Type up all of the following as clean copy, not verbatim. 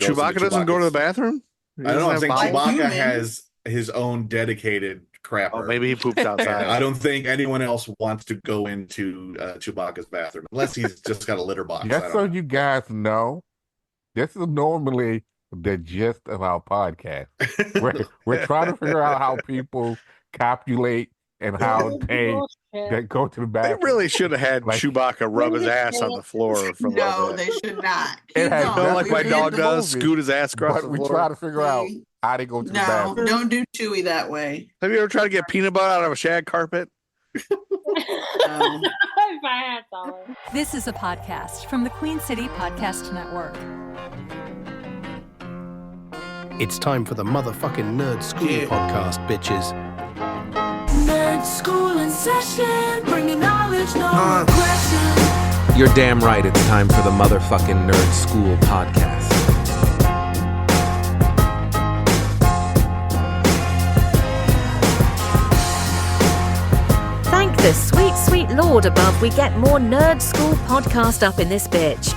Chewbacca doesn't go to the bathroom? I don't know. I'm saying Chewbacca human. has his own dedicated crapper. Oh, maybe he poops outside. I don't think anyone else wants to go into Chewbacca's bathroom unless he's just got a litter box. Just so you guys know, this is normally the gist of our podcast. We're trying to figure out how people copulate and how they go to the They bathroom. really should have had Like- Chewbacca rub his ass on the floor for a little No, bit. they should not. It has Keep You know, going. like my We're dog in the does, movie. scoot his ass across But the we floor. try to figure out how they go to the No, bathroom. don't do Chewy that way. Have you ever tried to get peanut butter out of a shag carpet? No. If I had some. This is a podcast from the Queen City Podcast Network. It's time for the motherfucking Nerd School podcast, bitches. Nerd School in session, bringing knowledge, no question. You're damn right, it's time for the motherfucking Nerd School podcast. Thank the sweet, sweet Lord above, we get more Nerd School podcast up in this bitch.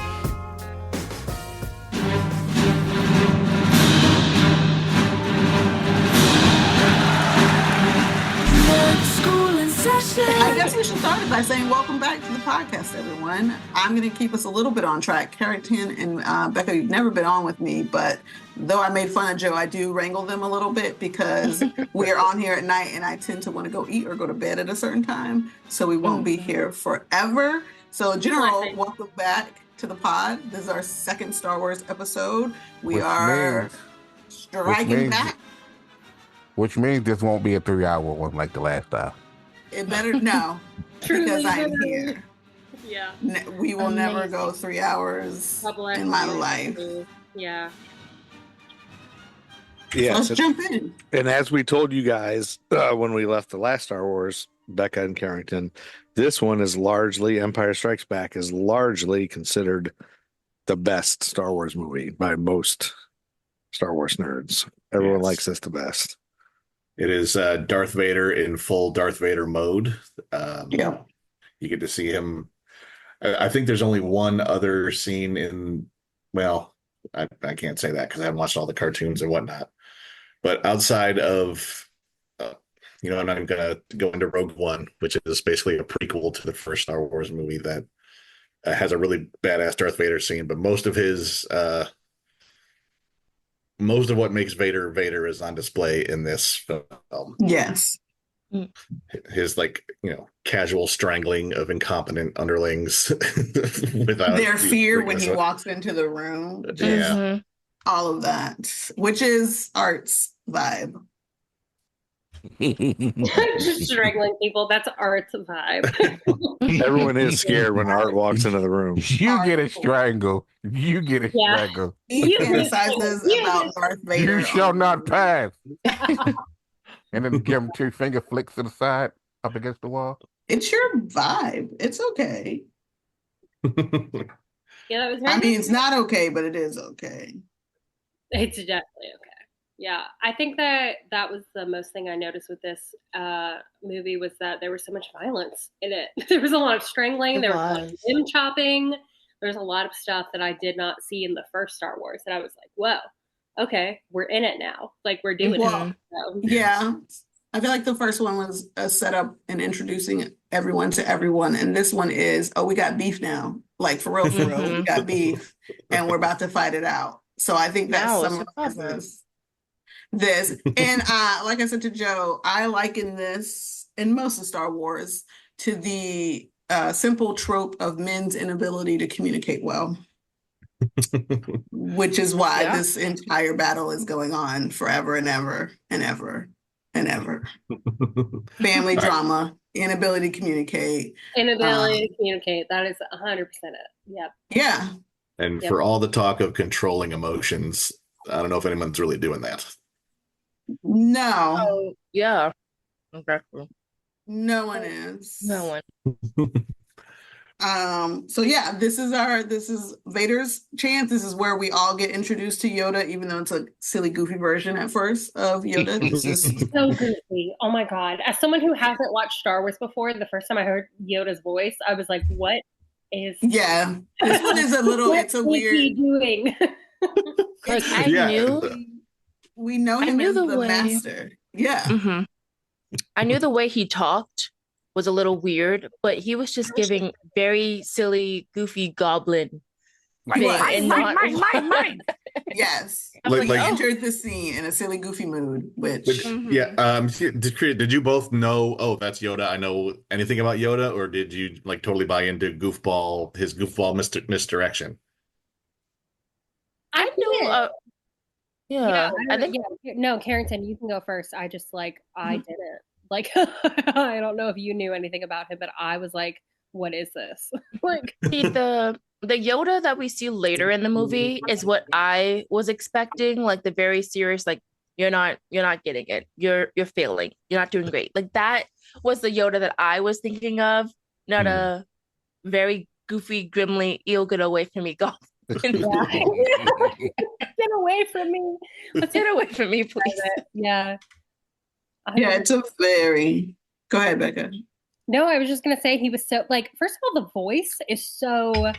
Nerd School in session. I guess we should start it by saying welcome back to the podcast, everyone. I'm going to keep us a little bit on track. Carrington and Becca, you've never been on with me, but though I made fun of Joe, I do wrangle them a little bit because we're on here at night and I tend to want to go eat or go to bed at a certain time. So we won't be here forever. So General, welcome back to the pod. This is our second Star Wars episode. We are striking back. Which means this won't be a 3-hour one like the last time. It better no, because I'm here. Yeah. We will never go 3 hours in my life. Yeah. Yes. Let's jump in. And as we told you guys when we left the last Star Wars, Becca and Carrington, this one is largely, Empire Strikes Back is largely considered the best Star Wars movie by most Star Wars nerds. Everyone likes this the best. It is Darth Vader in full Darth Vader mode. Yeah. You get to see him. I think there's only one other scene in, well, I can't say that because I haven't watched all the cartoons and whatnot. But outside of, I'm not even going to go into Rogue One, which is basically a prequel to the first Star Wars movie that has a really badass Darth Vader scene. But most of what makes Vader Vader is on display in this film. Yes. His casual strangling of incompetent underlings without their fear when he walks into the room. Yeah. All of that, which is Art's vibe. Just strangling people. That's Art's vibe. Everyone is scared when Art walks into the room. You get it strangled. You get it strangled. He fantasizes about Darth Vader. You shall not pass. And then give him 2 finger flicks to the side up against the wall. It's your vibe. It's okay. Yeah, that was I mean, it's not okay, but it is okay. It's definitely okay. Yeah, I think that was the most thing I noticed with this movie was that there was so much violence in it. There was a lot of strangling. There was a lot of limb chopping. There's a lot of stuff that I did not see in the first Star Wars that I was like, whoa, okay, we're in it now. Like, we're doing it. So. Yeah. I feel like the first one was a setup and introducing everyone to everyone. And this one is, we got beef now. Like, for real, we got beef. And we're about to fight it out. So I think that summarizes this. And like I said to Joe, I liken this, in most of Star Wars, to the simple trope of men's inability to communicate well. Which is why this entire battle is going on forever and ever and ever and ever. Family drama, inability to communicate. Inability to communicate. That is 100% it. Yep. Yeah. And for all the talk of controlling emotions, I don't know if anyone's really doing that. No. Oh, yeah. Exactly. No one is. No one. So yeah, this is Vader's chance. This is where we all get introduced to Yoda, even though it's a silly, goofy version at first of Yoda. This is so goofy. Oh my God. As someone who hasn't watched Star Wars before, the first time I heard Yoda's voice, I was like, what is this one is a little, it's a weird he doing? Like I Yeah. knew We know I him knew as the the way- master. Yeah. Mhm. I knew the way he talked was a little weird, but he was just giving very silly, goofy goblin He was. thing and not Yes. I was Like- He like, oh. entered the scene in a silly, goofy mood, which Mhm. Yeah. Did you both know, oh, that's Yoda? I know anything about Yoda, or did you like totally buy into his goofball misdirection? I knew. Yeah, I think No, Carrington, you can go first. I just like I Mhm. didn't like. I don't know if you knew anything about him, but I was like, "What is this?" Like, see, the Yoda that we see later in the movie is what I was expecting, like the very serious, like you're not getting it. You're failing. You're not doing great. Like that was the Yoda that I was thinking of, not a very goofy, grimly, "You'll get away from me, goblin." get away from me! Get away from me, please. Yeah. yeah, it's a very. Go ahead, Becca. No, I was just gonna say he was so like. First of all, the voice is so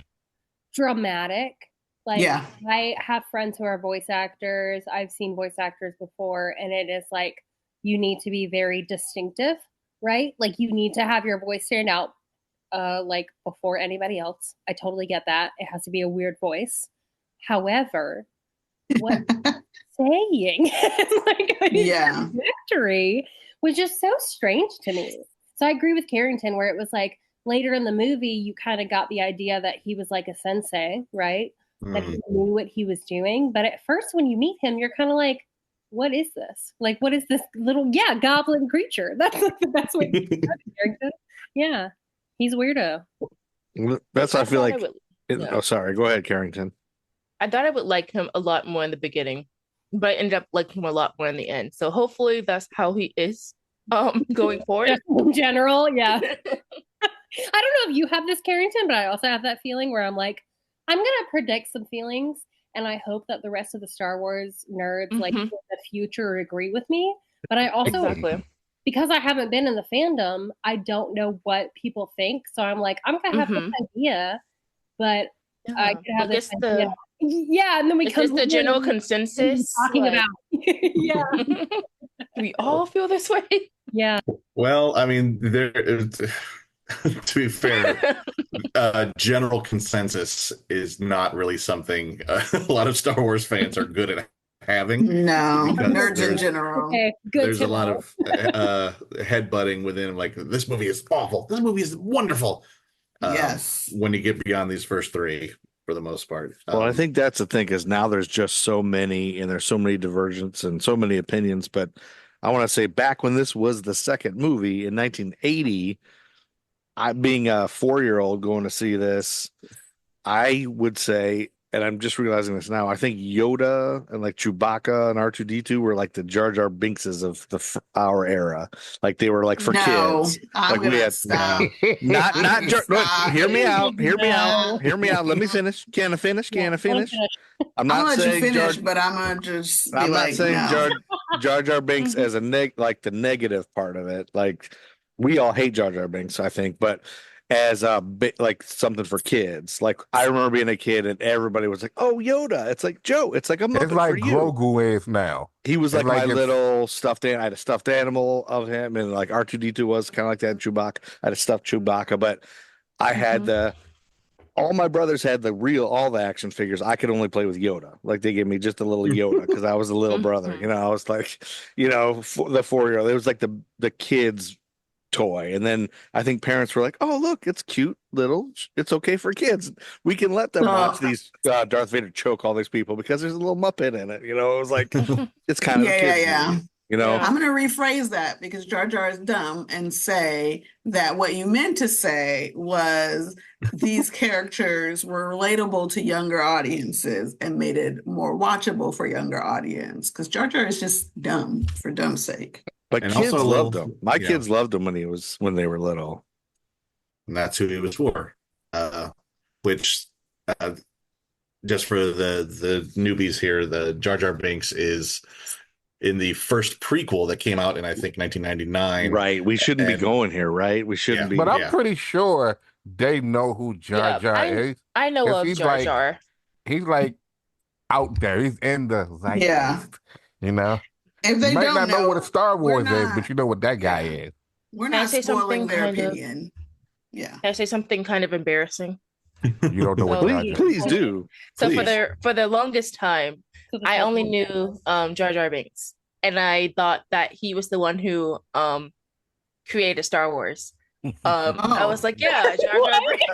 dramatic. Like, Yeah. I have friends who are voice actors. I've seen voice actors before, and it is like you need to be very distinctive, right? Like you need to have your voice stand out, like before anybody else. I totally get that. It has to be a weird voice. However, what saying like Yeah. victory was just so strange to me. So I agree with Carrington where it was like later in the movie you kind of got the idea that he was like a sensei, right? That he knew what he was doing. But at first when you meet him, you're kind of like, what is this? Like, what is this little goblin creature? That's like the best way to describe it, Carrington. Yeah. He's a weirdo. That's I feel like. yeah. Oh, sorry. Go ahead, Carrington. I thought I would like him a lot more in the beginning, but I ended up liking him a lot more in the end. So hopefully that's how he is going forward. Just in general, yeah. I don't know if you have this, Carrington, but I also have that feeling where I'm like, I'm gonna predict some feelings, and I hope that the rest of the Star Wars nerds, like in the future, agree with me. But I also, because I haven't been in the fandom, I don't know what people think. So I'm like, I'm gonna have this idea, but I could have this idea. Yeah, and then we come to the general consensus talking about. Yeah, we all feel this way. Yeah. Well, I mean, to be fair, general consensus is not really something a lot of Star Wars fans are good at having. No, nerds in general. Okay, good. There's a lot of headbutting within, like, this movie is awful. This movie is wonderful. Yes. When you get beyond these first three, for the most part. Well, I think that's the thing, is now there's just so many, and there's so many divergence and so many opinions. But I want to say, back when this was the second movie in 1980, I, being a 4-year-old going to see this, I would say, and I'm just realizing this now, I think Yoda and like Chewbacca and R2D2 were like the Jar Jar Binkses of our era. Like they were like for kids. I'm Like we had stop. not Jar. Look, Stop. hear me out. Hear me No. out. Hear me out. Let me finish. Can I finish? Can I finish? I'm I'm not gonna let you saying finish, Jar. but I'm gonna just be I'm not like, saying no. Jar Jar Binks as a like the negative part of it. Like we all hate Jar Jar Binks, I think, but as a bit like something for kids. Like I remember being a kid and everybody was like, "Oh, Yoda!" It's like Joe. It's like a Muppet It's like for you. Grogu is now. He was It's like my it's- little stuffed. I had a stuffed animal of him, and like R2D2 was kind of like that. Chewbacca. I had a stuffed Chewbacca, but I had all my brothers had all the action figures. I could only play with Yoda. Like they gave me just a little Yoda because I was a little brother. You know, I was like, the 4-year-old. It was like the kids' toy. And then I think parents were like, "Oh, look, it's cute little. It's okay for kids. We can let them watch these Darth Vader choke all these people because there's a little Muppet in it." You know, it was like it's kind of a kid's movie, you know. I'm going to rephrase that because Jar Jar is dumb and say that what you meant to say was these characters were relatable to younger audiences and made it more watchable for younger audience because Jar Jar is just dumb for dumb's sake. But And kids also, loved him. My yeah. kids loved him when they were little. And that's who he was for. Which, just for the newbies here, the Jar Jar Binks is in the first prequel that came out in, I think, 1999. Right. We shouldn't be going here, right? We shouldn't be. But I'm pretty sure they know who Jar Jar is. I know 'Cause of he's Jar like- Jar. He's like, out there. He's in the zeitgeist. Yeah. You know, If they you might don't not know what a Star we're Wars is, not- but you know what that guy yeah. is. We're Can I not say spoiling something their kind of- opinion. Yeah. Can I say something kind of embarrassing? You don't know what So- Jar Jar. Please do. So Please. for the longest time, I only knew Jar Jar Binks, and I thought that he was the one who created Star Wars. I was like, yeah, Jar Jar Binks,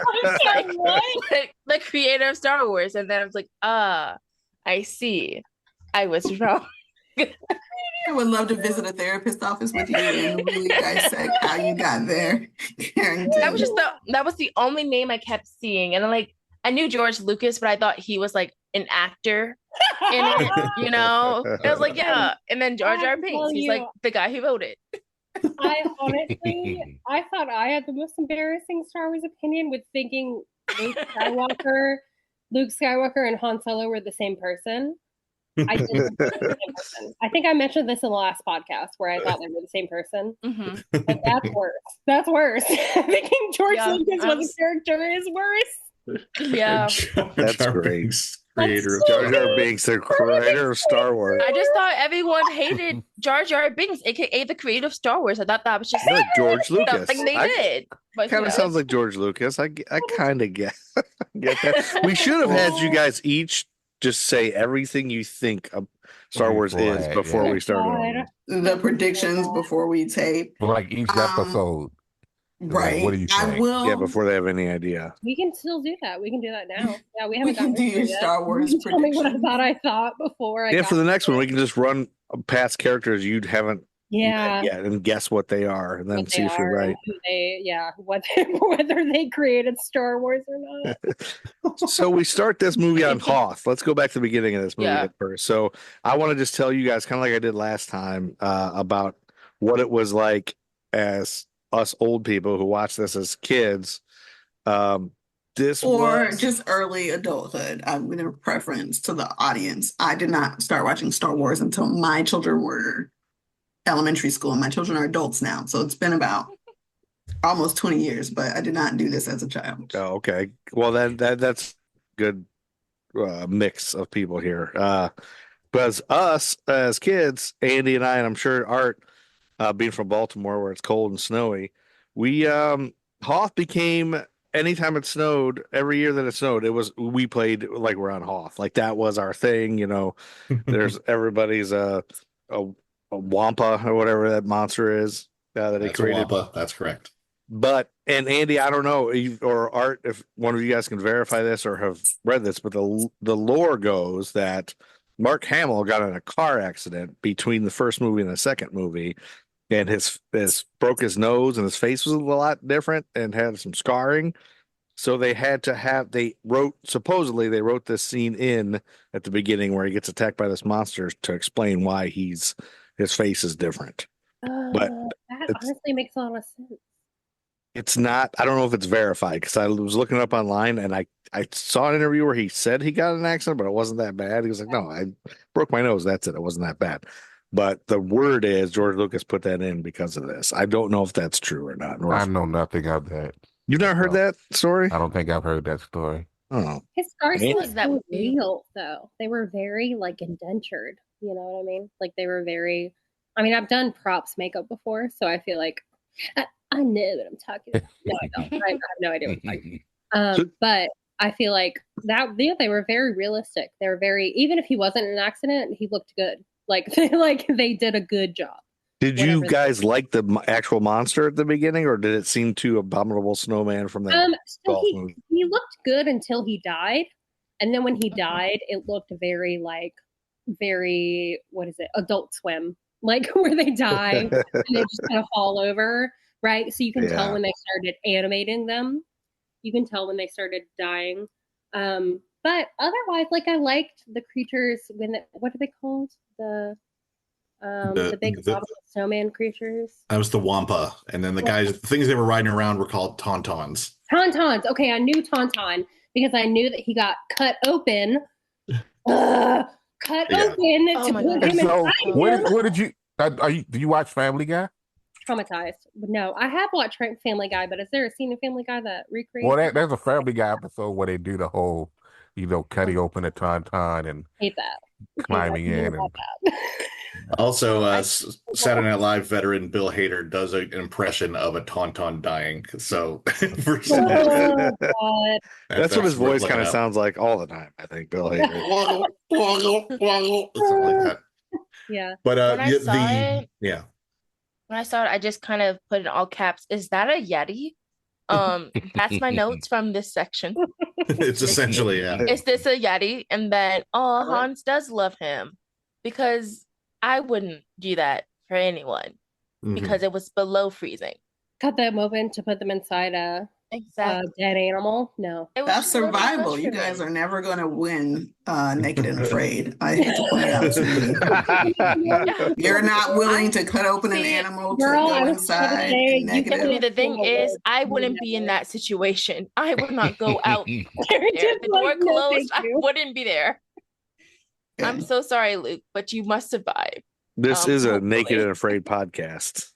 like, the creator of Star Wars, and then I was like, I see, I was wrong. I would love to visit a therapist office with you and really dissect how you got there, Carrington. That was the only name I kept seeing, and like I knew George Lucas, but I thought he was like an actor in it, you know. I was like, yeah, and then Jar Jar Binks, he's like the guy who wrote it. I honestly, I thought I had the most embarrassing Star Wars opinion with thinking Luke Skywalker and Han Solo were the same person. I didn't think they were the same person. I think I mentioned this in the last podcast where I thought they were the same person. Mm-hmm. But that's worse. That's worse. Thinking George Lucas was a character is worse. Yeah, That's Jar great. Binks, creator of Jar Jar Binks, the creator of Star Wars. I just thought everyone hated Jar Jar Binks, aka the creator of Star Wars. I thought that was just Like George Lucas. something they did. But Kind of sounds like George Lucas. I kind of get that. We should have had you guys each just say everything you think Star Wars is before we started. The predictions before we tape. For like each episode. Right. What do you I think? will. Yeah, before they have any idea. We can still do that. We can do that now. Yeah, we We haven't can gotten do into your it yet. Star Wars You tell me what predictions. I thought before. Yeah, for the next one, we can just run past characters you haven't met yet and guess what they are, and then see if you're right. Whether they created Star Wars or not. So we start this movie on Hoth. Let's go back to the beginning of this movie at first. So I want to just tell you guys, kind of like I did last time, about what it was like as us old people who watched this as kids. This was just early adulthood. I'm going to preference to the audience. I did not start watching Star Wars until my children were elementary school, and my children are adults now. So it's been about almost 20 years, but I did not do this as a child. Oh, okay. Well, then that's good mix of people here. Because us as kids, Andy and I, and I'm sure Art, being from Baltimore where it's cold and snowy, we Hoth became, anytime it snowed, every year that it snowed, we played like we're on Hoth. Like that was our thing, you know. There's everybody's a Wampa or whatever that monster is that they created. Wampa. That's correct. But, and Andy, I don't know, or Art, if one of you guys can verify this or have read this, but the lore goes that Mark Hamill got in a car accident between the first movie and the second movie, and his broke his nose and his face was a lot different and had some scarring. So supposedly they wrote this scene in at the beginning where he gets attacked by this monster to explain why his face is different. But that honestly makes a lot of sense. It's not, I don't know if it's verified, because I was looking up online and I saw an interview where he said he got in an accident, but it wasn't that bad. He was like, no, I broke my nose. That's it. It wasn't that bad. But the word is George Lucas put that in because of this. I don't know if that's true or not. I know nothing of that. You've never heard that story? I don't think I've heard that story. Oh. His scars Maybe. was that real though. They were very like indentured. You know what I mean? Like they were very. I mean, I've done props makeup before, so I feel like I know what I'm talking about. No, I don't. I have no idea what I'm talking about. But I feel like that. Yeah, they were very realistic. They were very. Even if he wasn't in an accident, he looked good. Like they did a good job. Did you guys like the actual monster at the beginning, or did it seem too abominable snowman from that? So he looked good until he died, and then when he died, it looked very what is it? Adult Swim, like where they die and they just kind of fall over, right? So you can tell when they started animating them. You can tell when they started dying. But otherwise, like I liked the creatures what are they called? The big abominable snowman creatures. That was the Wampa. And then the things they were riding around were called Tauntauns. Tauntauns. Okay, I knew Tauntaun because I knew that he got cut open. Open to put him So inside what did you do you watch Family Guy? Traumatized. No, I have watched Family Guy, but is there a scene in Family Guy that recreates? Well, there's a Family Guy episode where they do the whole, cutting open a tauntaun and Hate that. climbing in. And Also, Saturday Night Live veteran Bill Hader does an impression of a tauntaun dying. So That's what his voice kind of sounds like all the time. I think Bill Hader. Something like that. Yeah. But When I saw it, yeah. when I saw it, I just kind of put in all caps, is that a Yeti? That's my notes from this section. It's essentially, yeah. Is this a Yeti? And then, Hans does love him, because I wouldn't do that for anyone, because it was below freezing. Cut them open to put them inside a dead animal. No, that's survival. You guys are never going to win Naked and Afraid. I hate to point out to you. You're not willing to cut open an animal to go inside. The thing is, I wouldn't be in that situation. I would not go out there. The door closed. I wouldn't be there. I'm so sorry, Luke, but you must survive. This is a Naked and Afraid podcast.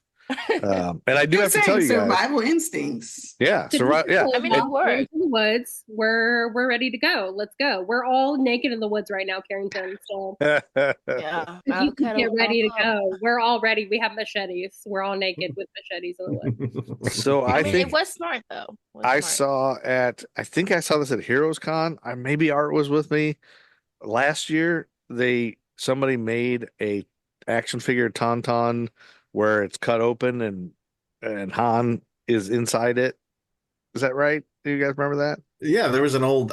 And I do have to tell you guys, survival instincts. Yeah, yeah. I mean, we're in the woods. We're ready to go. Let's go. We're all naked in the woods right now, Carrington. So yeah, you can get ready to go. We're all ready. We have machetes. We're all naked with machetes in the woods. So I think it was smart though. I think I saw this at Heroes Con. Maybe Art was with me last year. Somebody made a action figure tauntaun where it's cut open and Han is inside it. Is that right? Do you guys remember that? Yeah, there was an old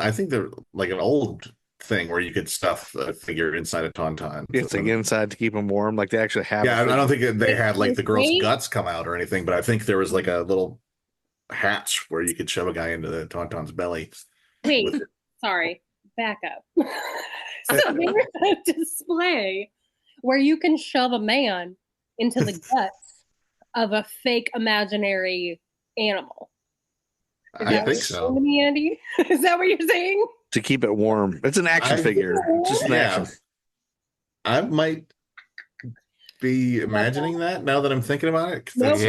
thing where you could stuff a figure inside a tauntaun. It's like inside to keep them warm. Like they actually have. Yeah, I don't think they had like the girl's guts come out or anything, but I think there was like a little hatch where you could shove a guy into the tauntaun's belly. Wait, sorry, back up. So there's a display where you can shove a man into the guts of a fake imaginary animal. I think so. Andy? Is that what you're saying? To keep it warm. It's an action figure. Just an action. I might be imagining that now that I'm thinking about it. Nope.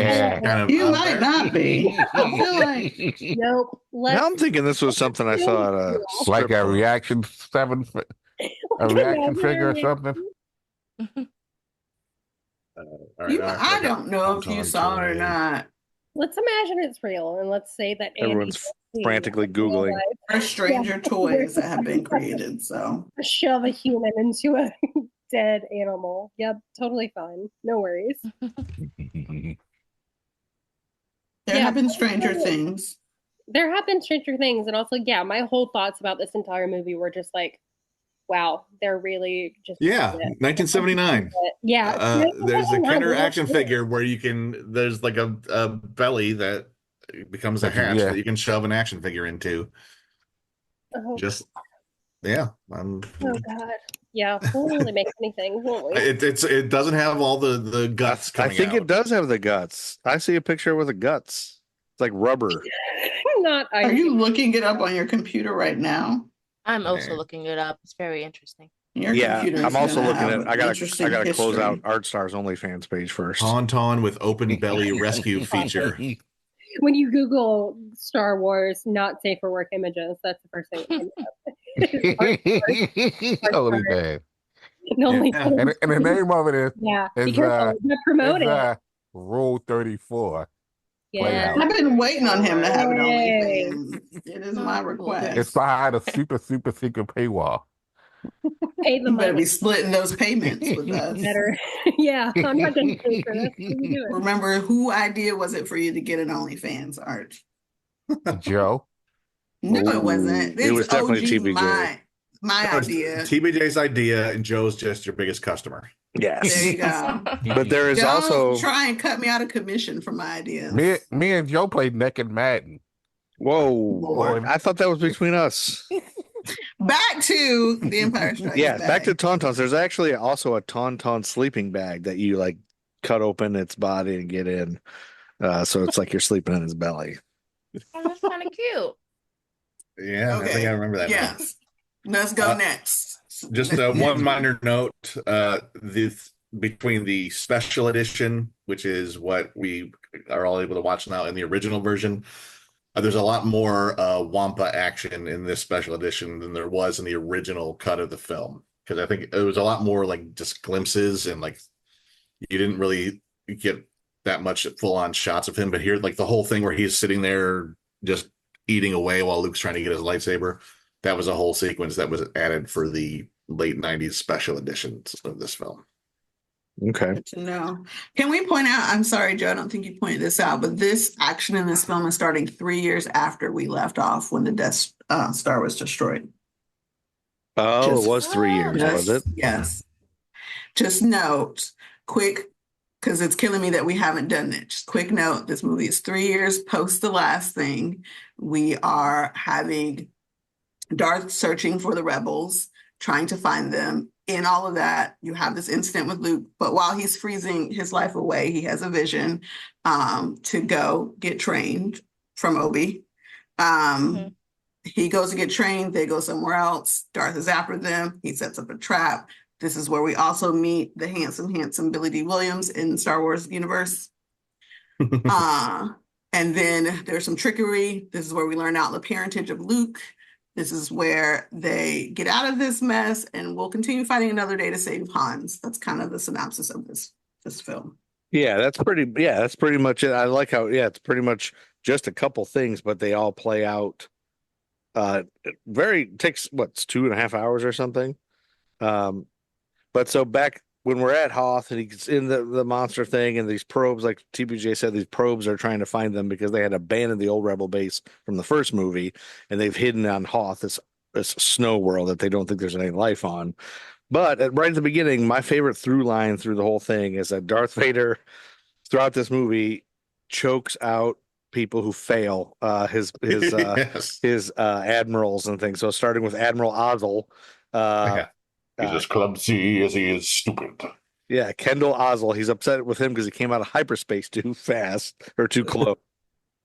You might not be. I feel like nope. Now I'm thinking this was something I saw at a like a reaction figure or something. I don't know if you saw it or not. Let's imagine it's real, and let's say that everyone's frantically Googling. There's stranger toys that have been created. So shove a human into a dead animal. Yep, totally fine. No worries. There have been stranger things. There have been stranger things, and also, my whole thoughts about this entire movie were just like, wow, they're really just 1979. There's a Kenner action figure where there's like a belly that becomes a hatch that you can shove an action figure into. Oh. Oh God. Yeah, we'll really make anything, won't we? It doesn't have all the guts coming out. I think it does have the guts. I see a picture with the guts. It's like rubber. Are you looking it up on your computer right now? I'm also looking it up. It's very interesting. I'm also looking at. I gotta close out ArtStar's OnlyFans page first. Tauntaun with open belly rescue feature. When you Google Star Wars not safe for work images, that's the first thing. Totally bad. And the name of it is promoted. Rule 34. Yeah, I've been waiting on him to have it on. It is my request. It's behind a super secret paywall. Pay the money. Better be splitting those payments with us. Better. Yeah, I'm not going to pay for this. Remember, who idea was it for you to get an OnlyFans, Art? Joe. No, it wasn't. It was definitely TBJ. My idea. TBJ's idea, and Joe's just your biggest customer. Yes. There you go. But there is Don't try and cut me out of commission for my ideas. Me and Joe played Naked Madden. Whoa. Lord. I thought that was between us. Back to the Empire Strikes Back. Back to Tauntauns. There's actually also a Tauntaun sleeping bag that you like cut open its body and get in. So it's like you're sleeping in his belly. Oh, that's kind of cute. Yeah, okay. I think I remember that. Yes. Let's go next. Just one minor note. Between the special edition, which is what we are all able to watch now, and the original version, There's a lot more Wampa action in this special edition than there was in the original cut of the film. Because I think it was a lot more like just glimpses and like you didn't really get that much full-on shots of him. But here, like the whole thing where he's sitting there just eating away while Luke's trying to get his lightsaber, that was a whole sequence that was added for the late 90s special editions of this film. Okay. Good to know. Can we point out, I'm sorry, Joe, I don't think you pointed this out, but this action in this film is starting 3 years after we left off when the Death Star was destroyed. Oh, it was 3 years, was it? Yes. Just note, quick, because it's killing me that we haven't done it. Just quick note, this movie is 3 years post the last thing. We are having Darth searching for the rebels, trying to find them. In all of that, you have this incident with Luke, but while he's freezing his life away, he has a vision to go get trained from Obi. He goes to get trained. They go somewhere else. Darth is after them. He sets up a trap. This is where we also meet the handsome Billy D. Williams in Star Wars universe. And then there's some trickery. This is where we learn out the parentage of Luke. This is where they get out of this mess and we'll continue fighting another day to save Hans. That's kind of the synopsis of this film. Yeah, that's pretty much it. I like how, it's pretty much just a couple things, but they all play out. Takes 2.5 hours or something. But so back when we're at Hoth and he's in the monster thing and these probes, like TBJ said, these probes are trying to find them because they had abandoned the old rebel base from the first movie and they've hidden on Hoth, this snow world that they don't think there's any life on. But right at the beginning, my favorite through line through the whole thing is that Darth Vader throughout this movie chokes out people who fail his admirals and things. So starting with Admiral Ozzel, he's as clumsy as he is stupid. Yeah, Kendall Ozzel. He's upset with him because he came out of hyperspace too fast or too close.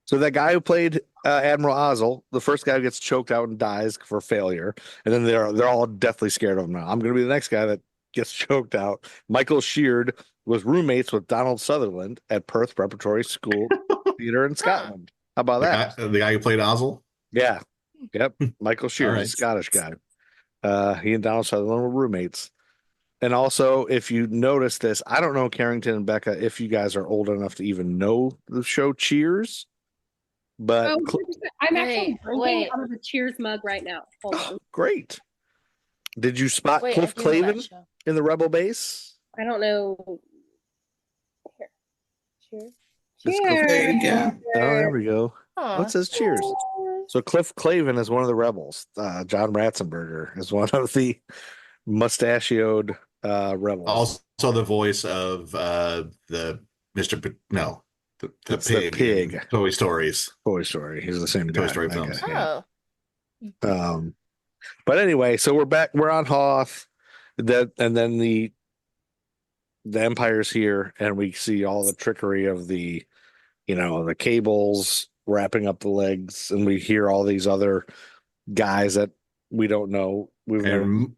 So that guy who played Admiral Ozzel, the first guy who gets choked out and dies for failure, and then they're all deathly scared of him now. I'm going to be the next guy that gets choked out. Michael Sheard was roommates with Donald Sutherland at Perth Preparatory School Theater in Scotland. How about that? The guy who played Ozzel? Yeah. Yep. Michael Sheard, right. Scottish guy. He and Donald Sutherland were roommates. And also, if you notice this, I don't know, Carrington and Becca, if you guys are old enough to even know the show Cheers. But I'm actually drinking out of a Cheers mug right now. Hold on. Great. Did you spot Cliff Clavin in the Rebel base? I don't know. Here. Cheers. There you go. Oh, there we go. What says Cheers? So Cliff Clavin is one of the rebels. John Ratzenberger is one of the mustachioed rebels. Also the voice of the Mr. The pig. Toy Stories. Toy Story. He's the same guy. Toy Story films. Yeah. But anyway, so we're back. We're on Hoth. And then the Empire's here, and we see all the trickery of the cables wrapping up the legs, and we hear all these other guys that we don't know.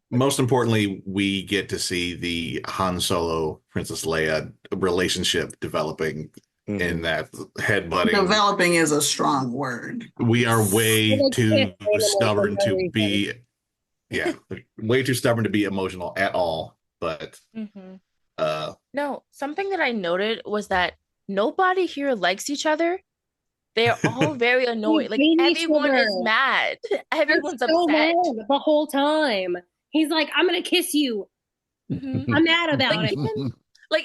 Most importantly, we get to see the Han Solo Princess Leia relationship developing in that headbutting. Developing is a strong word. We are way too stubborn to be, way too stubborn to be emotional at all. But no, something that I noted was that nobody here likes each other. They're all very annoyed. Like everyone is mad. Everyone's upset the whole time. He's like, "I'm gonna kiss you." I'm mad about it.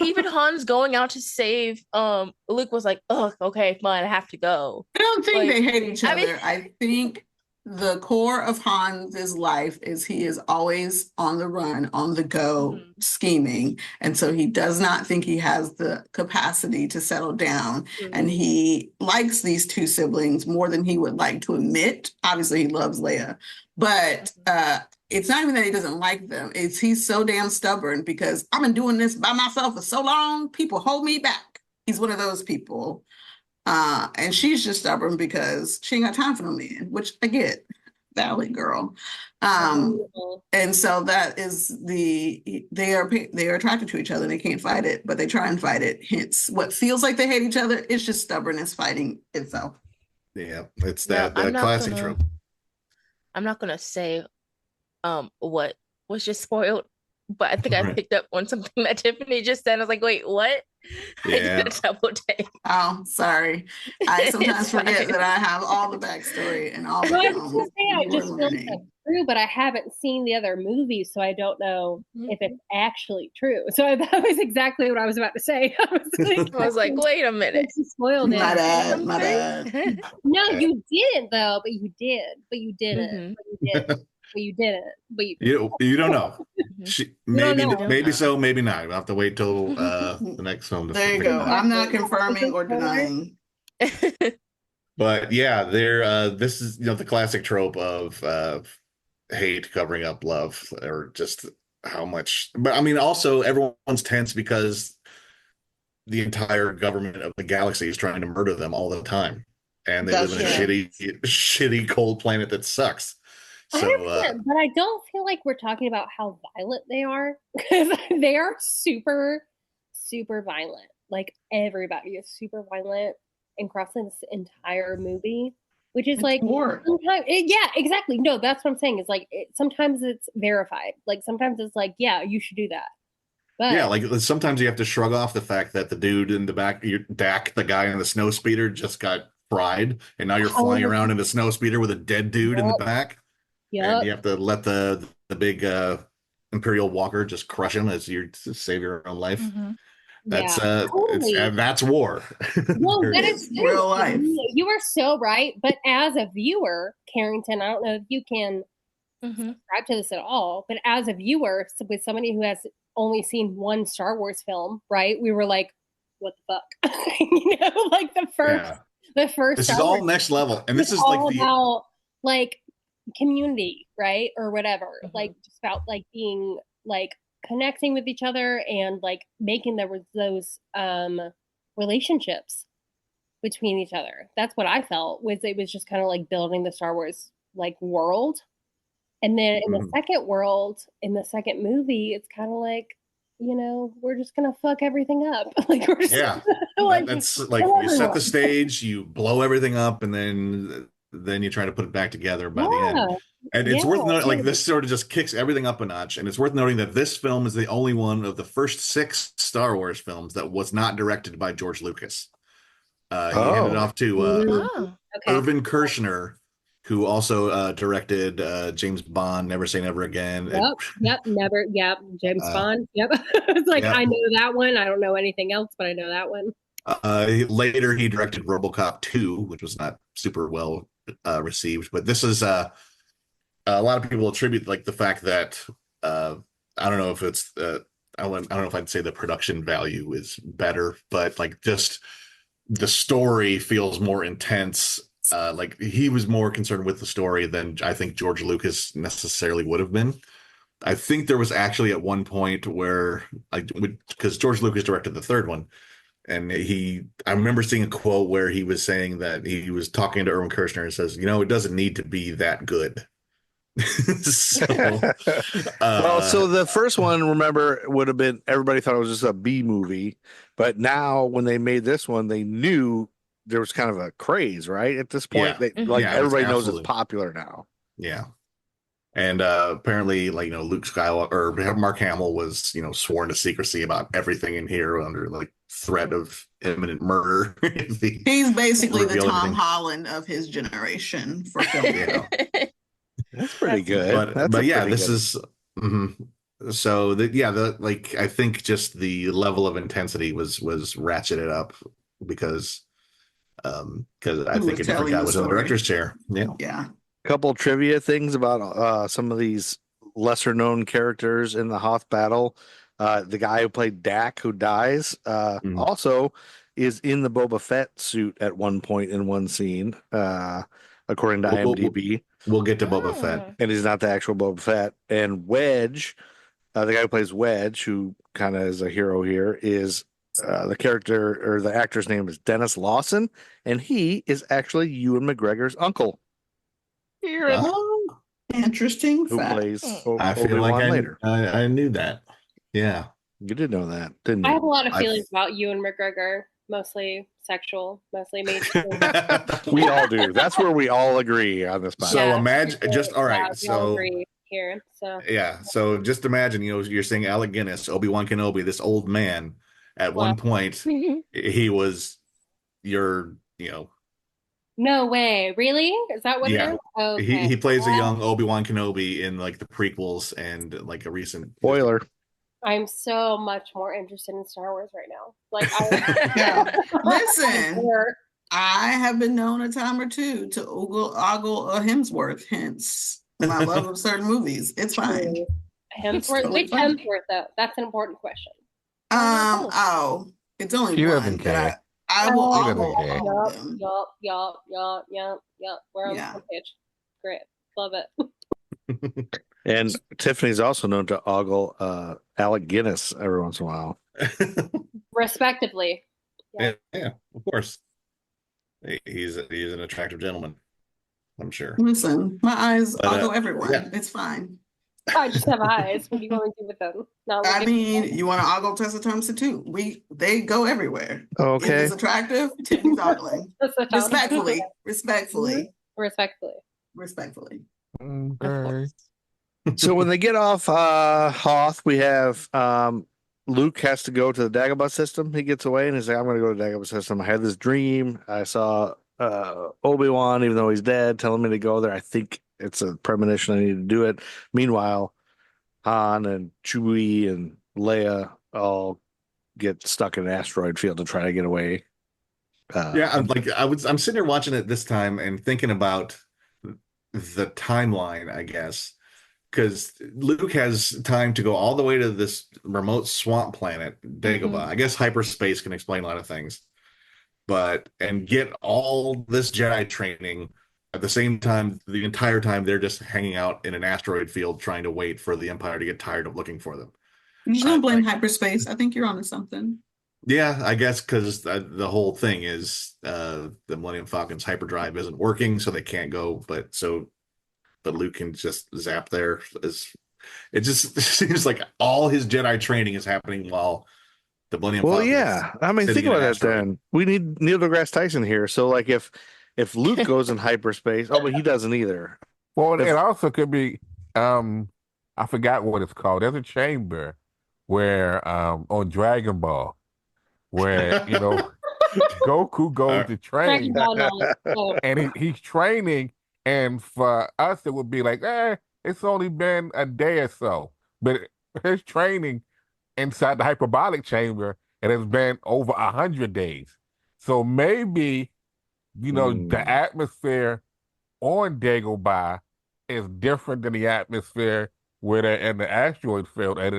Even Han's going out to save Luke was like, "Oh, okay, fine, I have to go." I don't think they hate each other. I think the core of Hans' life is he is always on the run, on the go, scheming. And so he does not think he has the capacity to settle down. And he likes these two siblings more than he would like to admit. Obviously, he loves Leia. But it's not even that he doesn't like them. It's he's so damn stubborn because I've been doing this by myself for so long, people hold me back. He's one of those people. And she's just stubborn because she ain't got time for no man, which I get, valid girl. And so that is they are attracted to each other and they can't fight it, but they try and fight it. Hence, what feels like they hate each other is just stubbornness fighting itself. Yeah, it's Now, that classic trope. I'm not gonna say what was just spoiled, but I think I Right. picked up on something that Tiffany just said. I was like, wait, what? I Yeah. did a double take. Oh, sorry. I sometimes It's forget fine. that I have all the backstory and all the Well, I was gonna say I you were just feel like learning. that's true, but I haven't seen the other movies, so I don't know if it's actually true. So that was exactly what I was about to say. I was like, wait a minute. She spoiled it. My bad, my bad. No, you didn't though, but you did. But you didn't. Mhm. But you did. But you didn't. But You don't know. Maybe know. maybe so, maybe not. We'll have to wait till the next film to There you figure go. it out. I'm not confirming or denying. But yeah, this is the classic trope of hate covering up love, or just how much. But I mean, also everyone's tense because the entire government of the galaxy is trying to murder them all the time, and they live in a shitty cold planet that sucks. So, but I don't feel like we're talking about how violent they are, because they are super, super violent. Like everybody is super violent across this entire movie, which is like sometimes, yeah, exactly. No, that's what I'm saying. Is like sometimes it's verified. Like sometimes it's like, yeah, you should do that. But yeah, like sometimes you have to shrug off the fact that the dude in the back, Dak, the guy in the snow speeder, just got fried, and now you're flying around in a snow speeder with a dead dude in the back. Yeah, and you have to let the big Imperial Walker just crush him as you save your own life. That's that's war. Well, that is true. Real life. You are so right. But as a viewer, Carrington, I don't know if you can subscribe to this at all, but as a viewer, with somebody who has only seen one Star Wars film, right? We were like, what the fuck? Like the first This Star is all Wars next level. And this is all like about like community, right? Or whatever. Like just about like being like connecting with each other and like making those relationships between each other. That's what I felt. It was just kind of like building the Star Wars like world. And then in the second world, in the second movie, it's kind of like, we're just gonna fuck everything up. Like we're just that's like you set the stage, you blow everything up, and then you try to put it back together by the end. And it's worth noting, like this sort of just kicks everything up a notch. And it's worth noting that this film is the only one of the first 6 Star Wars films that was not directed by George Lucas. He handed off to Irvin Kershner, who also directed James Bond, Never Say Never Again. James Bond. It's like, I know that one. I don't know anything else, but I know that one. Later, he directed RoboCop 2, which was not super well received. But this is a lot of people attribute like the fact that I don't know if it's I don't know if I'd say the production value is better, but like just the story feels more intense. Like he was more concerned with the story than I think George Lucas necessarily would have been. I think there was actually at one point where because George Lucas directed the third one, and I remember seeing a quote where he was saying that he was talking to Irvin Kershner and says, it doesn't need to be that good. So the first one, remember, would have been, everybody thought it was just a B movie, but now when they made this one, they knew there was kind of a craze, right? At this point, everybody knows it's popular now. Yeah. And apparently, like, Luke Skywalker or Mark Hamill was, sworn to secrecy about everything in here under like threat of imminent murder. He's basically the Tom Holland of his generation for film. That's pretty good. But yeah, this is so that I think just the level of intensity was ratcheted up because I think a different guy was in the director's chair. Yeah. Couple trivia things about some of these lesser known characters in the Hoth battle. The guy who played Dak, who dies, also is in the Boba Fett suit at one point in one scene, according to IMDb. We'll get to Boba Fett. And he's not the actual Boba Fett. And Wedge, the guy who plays Wedge, who kind of is a hero here, is the character or the actor's name is Dennis Lawson, and he is actually Ewan McGregor's uncle. Interesting. Who plays I feel like later. I knew that. Yeah. You did know that, didn't you? I have a lot of feelings about Ewan McGregor. mostly sexual, mostly made. We all do. That's where we all agree on this podcast. So imagine, just all right. We all So agree here. So yeah, so just imagine, you're saying Alec Guinness, Obi-Wan Kenobi, this old man. At one point, he was your, no way, really? Is that what it is? Okay. He plays a young Obi-Wan Kenobi in like the prequels and like a recent spoiler. I'm so much more interested in Star Wars right now. Like, listen, I have been known a time or two to ogle a Hemsworth, hence my love of certain movies. It's fine. Hemsworth, which Hemsworth though? That's an important question. It's only she one. Doesn't care. I will ogle all of them. Yup. We're on the same page. Great, love it. And Tiffany's also known to ogle Alec Guinness every once in a while. Respectively. Yeah, of course. He's an attractive gentleman, I'm sure. Listen, my eyes ogle everyone. Yeah. It's fine. I just have eyes. What are you going to do with them? You want to ogle Tessa Thompson too? They go everywhere. Okay. If it's attractive, Tiffany's ogling. Respectfully. Okay. So when they get off Hoth, we have Luke has to go to the Dagobah system. He gets away and he's like, I'm going to go to the Dagobah system. I had this dream. I saw Obi-Wan, even though he's dead, telling me to go there. I think it's a premonition. I need to do it. Meanwhile, Han and Chewie and Leia all get stuck in an asteroid field to try to get away. I'm sitting here watching it this time and thinking about the timeline, I guess, because Luke has time to go all the way to this remote swamp planet, Dagobah. I guess hyperspace can explain a lot of things, and get all this Jedi training at the same time. The entire time they're just hanging out in an asteroid field trying to wait for the Empire to get tired of looking for them. You don't blame hyperspace. I think you're onto something. Yeah, I guess because the whole thing is the Millennium Falcon's hyperdrive isn't working, so they can't go. But Luke can just zap there. It just seems like all his Jedi training is happening while the Millennium Falcon. Well, yeah. I mean, think about that then. We need Neil deGrasse Tyson here. So, like, if Luke goes in hyperspace, but he doesn't either. Well, it also could be, I forgot what it's called. There's a chamber where, on Dragon Ball, where, Goku goes to train. And he's training. And for us, it would be like, it's only been a day or so. But his training inside the hyperbolic chamber, it has been over 100 days. So maybe, the atmosphere on Dagobah is different than the atmosphere where they're in the asteroid field. And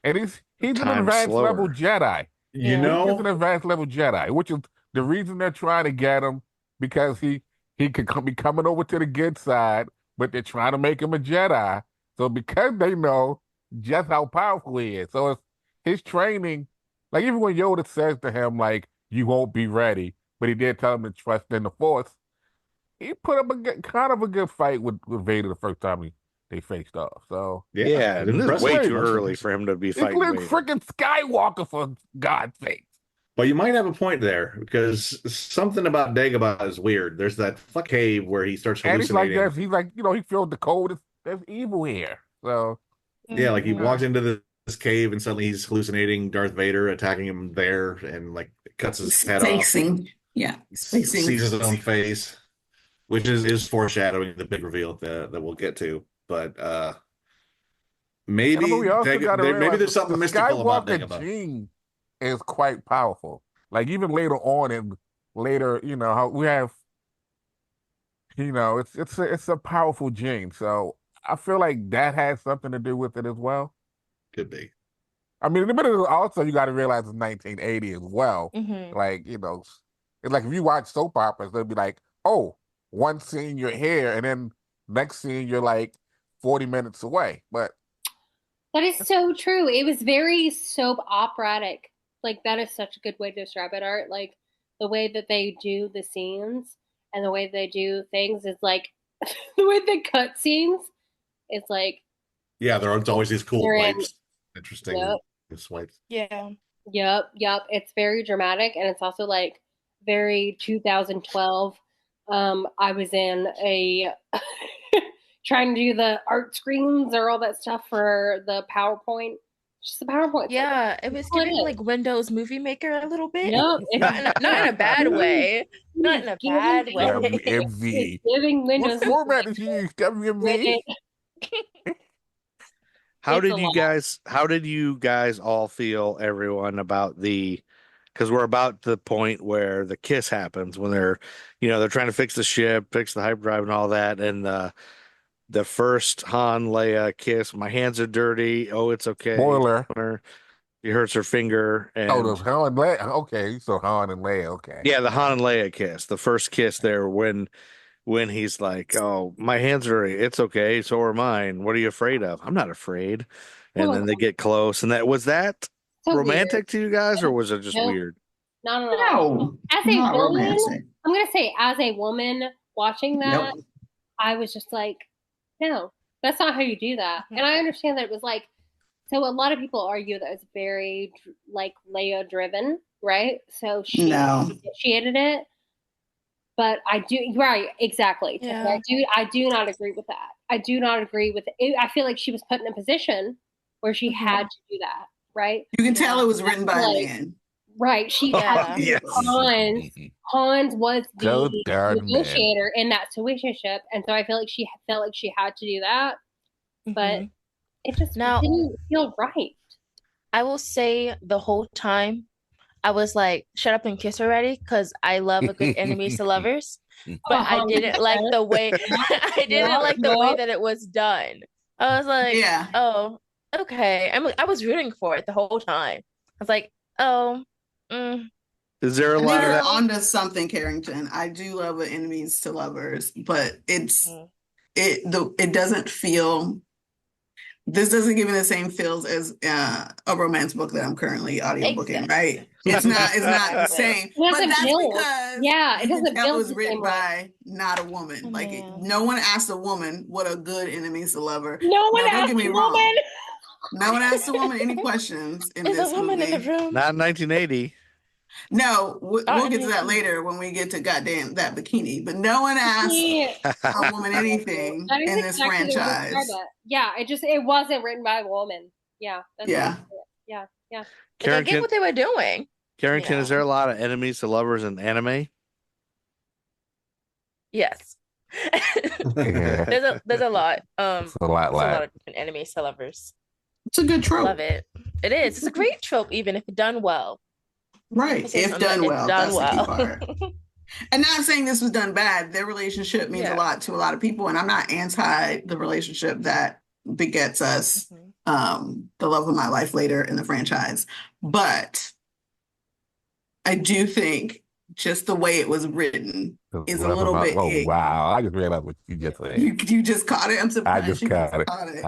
he's an advanced level Jedi. He's an advanced level Jedi, which is the reason they're trying to get him, because he could be coming over to the good side, but they're trying to make him a Jedi. So because they know just how powerful he is. So it's his training, like even when Yoda says to him, like, you won't be ready, but he did tell him to trust in the Force, he put up a good fight with Vader the first time they faced off. So yeah, this is way too early for him to be fighting Vader. Freaking Skywalker, for God's sake. Well, you might have a point there, because something about Dagobah is weird. There's that fuck cave where he starts hallucinating. And he's like, he feels the cold. There's evil here. So yeah, like he walks into this cave and suddenly he's hallucinating Darth Vader attacking him there, and like cuts his head off. Yeah, sees his own face, which is foreshadowing the big reveal that we'll get to. But maybe there's something mystical about Dagobah. Gene is quite powerful. Like even later on, how we have, it's a powerful gene. So I feel like that has something to do with it as well. Could be. I mean, in the middle, also you got to realize it's 1980 as well. Like it's like if you watch soap operas, they'll be like, oh, one scene you're here, and then next scene you're like 40 minutes away. But that is so true. It was very soap operatic. Like, that is such a good way to describe it, Art. Like, the way that they do the scenes and the way they do things is like, the way they cut scenes is like. Yeah, there's always these cool wipes. Interesting swipes. Yeah. Yep. It's very dramatic, and it's also like very 2012. I was in a trying to do the art screens or all that stuff for the PowerPoint. Just the PowerPoint. Yeah, it was giving like Windows Movie Maker a little bit. Yep. Not in a bad way. Not in a bad way. WMV. Giving Windows. What format is you use? WMV. How did you guys all feel, everyone, about because we're about the point where the kiss happens when they're trying to fix the ship, fix the hyperdrive and all that. And the first Han Leia kiss, my hands are dirty. Oh, it's okay. Spoiler. She hurts her finger. And there's Han and Leia. Okay, so Han and Leia. Okay. yeah, the Han and Leia kiss, the first kiss there when he's like, "Oh, my hands are dirty. It's okay. So are mine. What are you afraid of?" I'm not afraid. And then they get close. And was that so romantic weird. to you guys, or was it just weird? Not at all. No, as a not woman, romantic. I'm gonna say, as a woman watching that, I was just like, no, that's not how you do that. And I understand that it was like, so a lot of people argue that it's very like Leia driven, right? So she initiated it. But I do, right, exactly. Yeah. I do not agree with that. I do not agree with it. I feel like she was put in a position where she had to do that, right? You can tell it was written by a man. Right. She Yes. Hans was the negotiator in that situationship. And so I feel like she felt like she had to do that. But it just didn't feel right. I will say the whole time I was like, shut up and kiss already, because I love a good enemies to lovers. But I didn't like the way that it was done. I was like, oh, okay. I was rooting for it the whole time. I was like, oh, Is there a lot of that? Onto something, Carrington. I do love enemies to lovers, but it doesn't feel. This doesn't give me the same feels as a romance book that I'm currently audiobooking, right? It's not the same. But that's because it doesn't feel it was written by not a woman. Like no one asked a woman what a good enemies to lover. No one asked don't get me a wrong. woman. No one asked a woman any questions in this movie. In the room? Not in 1980. No, we'll get to that later when we get to goddamn that bikini. But no one asked a woman anything in this franchise. Yeah, it wasn't written by a woman. Yeah. Yeah. I get what they were doing. Carrington, is there a lot of enemies to lovers in anime? Yes. There's a lot. It's a lot of different enemies to lovers. It's a good trope. Love it. It is. It's a great trope, even if done well. Right. If done well. That's the key part. And not saying this was done bad. Their relationship means a lot to a lot of people. And I'm not anti the relationship that begets us the love of my life later in the franchise. But I do think just the way it was written is a little bit. Oh, wow. I just realized what you just said. You just caught it? I'm surprised. I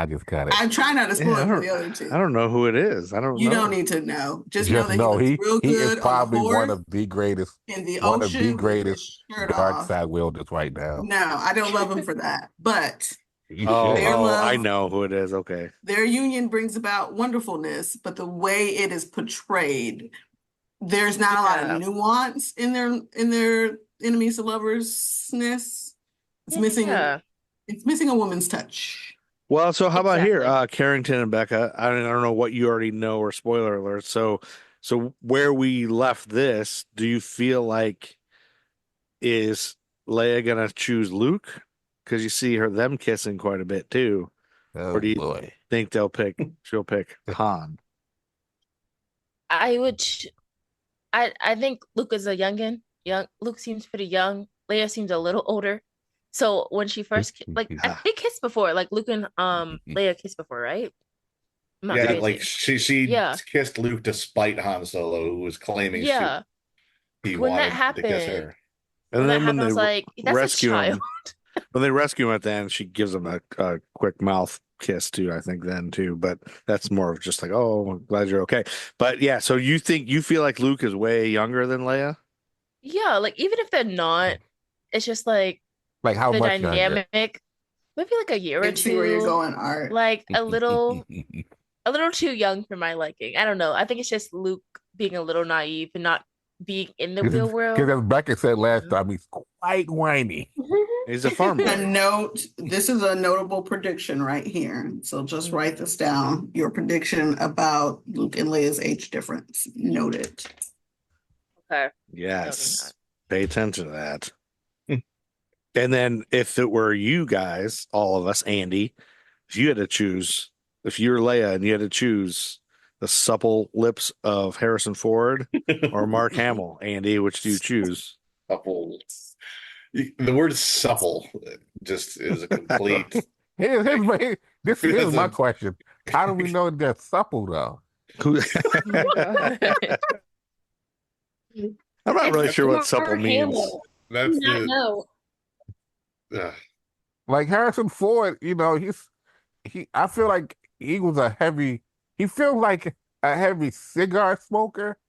just caught it. I try not to spoil it for the other two. I don't know who it is. You don't need to know. Just know that he looks real good. He is probably on one of the greatest in the ocean, dark side wielders right now. No, I don't love him for that. But I know who it is. Okay. Their union brings about wonderfulness, but the way it is portrayed, there's not a lot of nuance in their enemies to lovers-ness. It's missing a woman's touch. Well, so how about here, Carrington and Becca? I don't know what you already know or spoiler alert. So where we left this, do you feel like is Leia gonna choose Luke? Because you see them kissing quite a bit too. Oh, or do you think she'll pick Han? I think Luke is a youngin. Luke seems pretty young. Leia seems a little older. So when she first they kissed before, like Luke and Leia kissed before, right? Like she kissed Luke despite Han Solo, who was claiming he wanted to kiss her. And then when I was like, that's rescue a child. him, when they rescue him at the end, she gives him a quick mouth kiss too, I think then too, but that's more of just like, oh, I'm glad you're okay. But yeah, so you feel like Luke is way younger than Leia? Yeah, like even if they're not, it's just like how the much dynamic younger? Maybe like a year or two. See where you're going, Art. Like a little a little too young for my liking. I don't know. I think it's just Luke being a little naive and not being in the real world. Because as Becca said last time, he's quite whiny. He's a farm A boy. note, this is a notable prediction right here. So just write this down. Your prediction about Luke and Leia's age difference. Noted. Okay. Yes. Pay attention to that. And then if it were you guys, all of us, Andy, if you had to choose, if you were Leia and you had to choose the supple lips of Harrison Ford or Mark Hamill, Andy, which do you choose? Supple. The word supple just is a complete. Here's my question. How do we know they're supple, though? I'm not really sure what supple means. That's no. Like Harrison Ford, I feel like he feels like a heavy cigar smoker.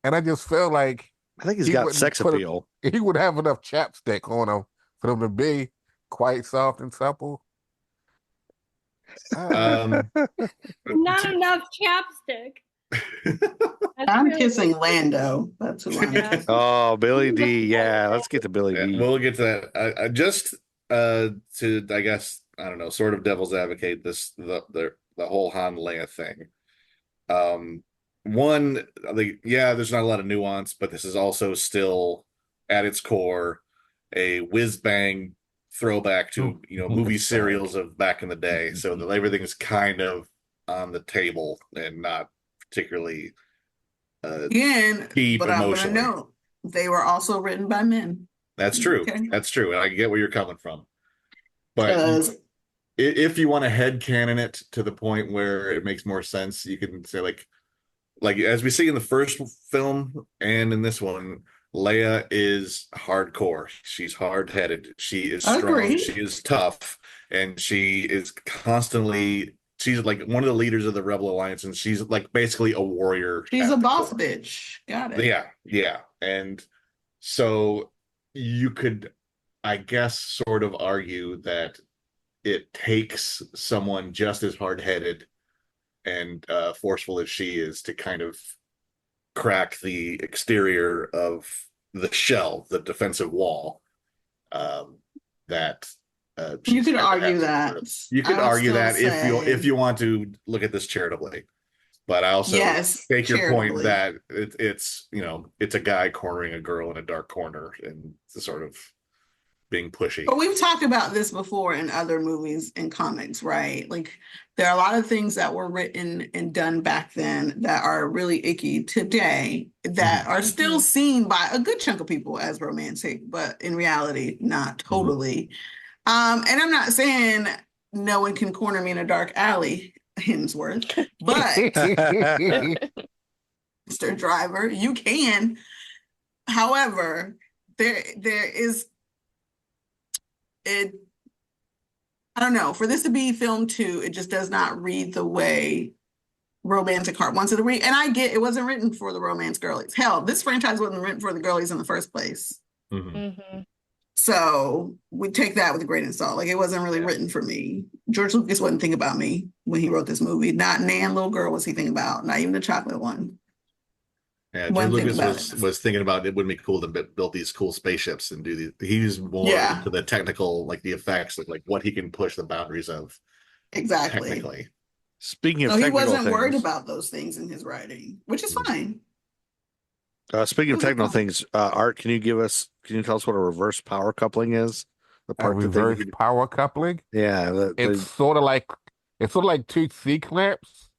And I just feel like I think he's got sex appeal. He would have enough chapstick on him for him to be quite soft and supple. Not enough chapstick. I'm kissing Lando. That's who I'm kissing. Oh, Billy D. Yeah, let's get to Billy D. We'll get to that. I just to, I guess, I don't know, sort of devil's advocate the whole Han Leia thing. One, there's not a lot of nuance, but this is also still at its core a whiz bang throwback to movie serials of back in the day. So that everything is kind of on the table and not particularly deep but emotionally. I'm gonna note they were also written by men. That's true. Okay. That's true, and I get where you're coming from. But if you want to headcanon it to the point where it makes more sense, you can say like as we see in the first film and in this one, Leia is hardcore. She's hard-headed. She is strong. She is tough, and she is constantly. She's like one of the leaders of the Rebel Alliance, and she's like basically a warrior. She's a boss bitch. Got it. Yeah. And so you could, I guess, sort of argue that it takes someone just as hard-headed and forceful as she is to kind of crack the exterior of the shell, the defensive wall. You could argue that. You could argue that if you want to look at this charitably. But I also take your point that it's a guy cornering a girl in a dark corner and sort of being pushy. But we've talked about this before in other movies and comics, right? Like there are a lot of things that were written and done back then that are really icky today that are still seen by a good chunk of people as romantic, but in reality, not totally. And I'm not saying no one can corner me in a dark alley, Hemsworth, but Mr. Driver, you can. However, there is it. I don't know. For this to be film 2, it just does not read the way romantic heart wants it to read. And I get it wasn't written for the romance girlies. Hell, this franchise wasn't written for the girlies in the first place. So we take that with a grain of salt. Like it wasn't really written for me. George Lucas wasn't thinking about me when he wrote this movie. Not Nan, little girl, was he thinking about. Not even the chocolate one. Yeah, George Lucas was thinking about it would be cool to build these cool spaceships and do these. He was more into the technical, like the effects, like what he can push the boundaries of. Exactly. Technically. Speaking of, he wasn't worried about those things in his writing, which is fine. Speaking of technical things, Art, can you tell us what a reverse power coupling is? The part reverse power coupling? Yeah, it's sort of like two C clamps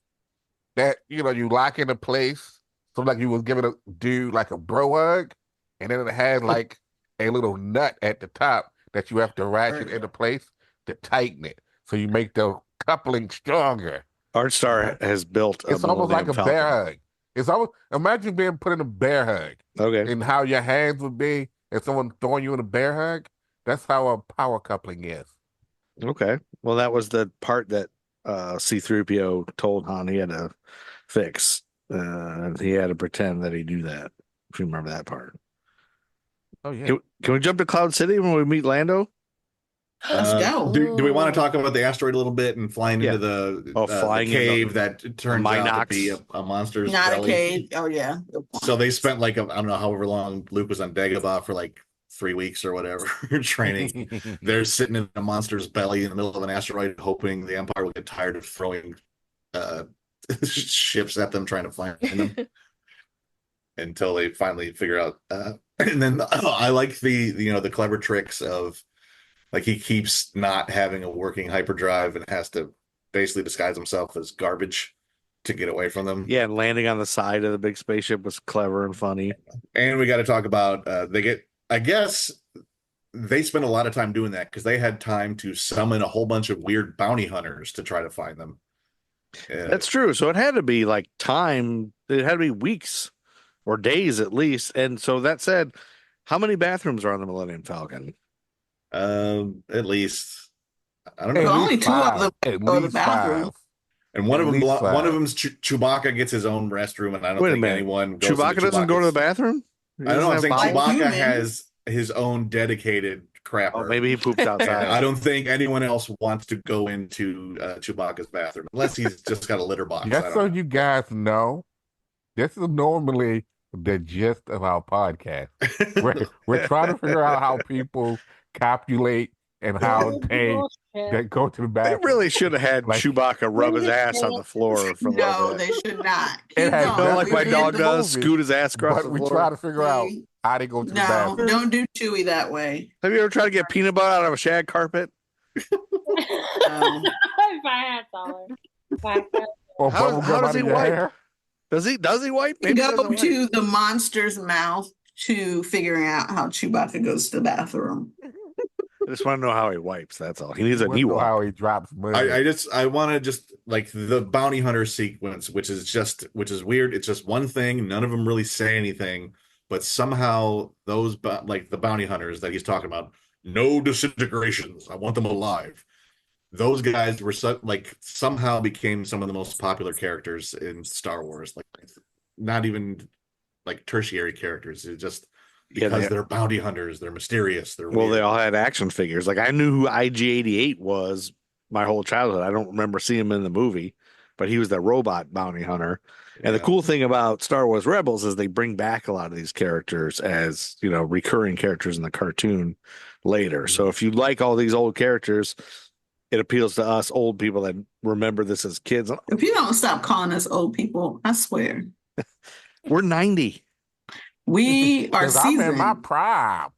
that you lock into place. So like you was giving a dude like a bro hug, and then it has like a little nut at the top that you have to ratchet into place to tighten it. So you make the coupling stronger. Art Star has built it's almost like a bear hug. It's almost imagine being put in a bear hug. Okay. And how your hands would be if someone throwing you in a bear hug. That's how a power coupling is. Okay. Well, that was the part that C-3PO told Han he had to fix. He had to pretend that he knew that. If you remember that part. Oh yeah. Can we jump to Cloud City when we meet Lando? Let's go. Do we want to talk about the asteroid a little bit and flying into the cave that turns out to be a monster's Not belly? a cave. Oh yeah. So they spent like I don't know however long Luke was on Dagobah for like 3 weeks or whatever training. They're sitting in a monster's belly in the middle of an asteroid, hoping the Empire will get tired of throwing ships at them, trying to find them. Until they finally figure out. And then I like the clever tricks of. Like he keeps not having a working hyperdrive and has to basically disguise himself as garbage to get away from them. Yeah, and landing on the side of the big spaceship was clever and funny. And we got to talk about I guess they spent a lot of time doing that because they had time to summon a whole bunch of weird bounty hunters to try to find them. That's true. So it had to be like time. It had to be weeks or days at least. And so that said, how many bathrooms are on the Millennium Falcon? At least I don't know. Only 2 of them go to the bathroom. And one of them's Chewbacca gets his own restroom, and I don't think anyone goes Chewbacca doesn't go to the bathroom? I don't know. I'm saying Chewbacca has his own dedicated crapper. Oh, maybe he poops outside. I don't think anyone else wants to go into Chewbacca's bathroom unless he's just got a litter box. Just so you guys know, this is normally the gist of our podcast. We're trying to figure out how people copulate and how they go to the bathroom. They really should have had Chewbacca rub his ass on the floor for a little bit. They should not. Like my dog does, scoot his ass across the floor. We try to figure out how they go to the bathroom. Don't do Chewy that way. Have you ever tried to get peanut butter out of a shag carpet? If I had taller. How does he wipe? Does he wipe? You go to the monster's mouth to figuring out how Chewbacca goes to the bathroom. I just want to know how he wipes. That's all. He needs a new one. How he drops money. I want to just like the bounty hunter sequence, which is weird. It's just one thing. None of them really say anything, but somehow those the bounty hunters that he's talking about, no disintegrations. I want them alive. Those guys were somehow became some of the most popular characters in Star Wars. Like not even like tertiary characters. It's just because they're bounty hunters, they're mysterious. They're weird. They all had action figures. Like I knew who IG-88 was my whole childhood. I don't remember seeing him in the movie, but he was the robot bounty hunter. And the cool thing about Star Wars Rebels is they bring back a lot of these characters as recurring characters in the cartoon later. Mm-hmm. So if you like all these old characters, it appeals to us old people that remember this as kids. If you don't stop calling us old people, I swear. We're 90. We are seasoned. I'm in my prime.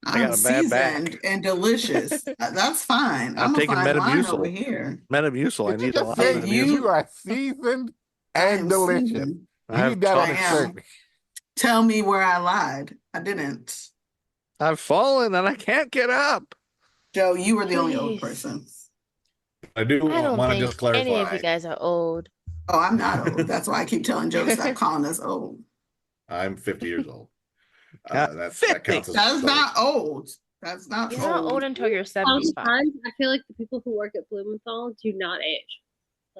I'm seasoned and delicious. That's fine. I'm taking Metamucil over here. Metamucil. I need a lot of Metamucil. You are seasoned and delicious. Seasoned. You need that on the shirt. Tell me where I lied. I didn't. I've fallen and I can't get up. Joe, you were the only old person. I don't want to just clarify. Any of you guys are old. Oh, I'm not old. That's why I keep telling Joe to stop calling us old. I'm 50 years old. That counts as That's not old. That's not You're old. not old until you're 75. Sometimes I feel like the people who work at Blumenthal do not age.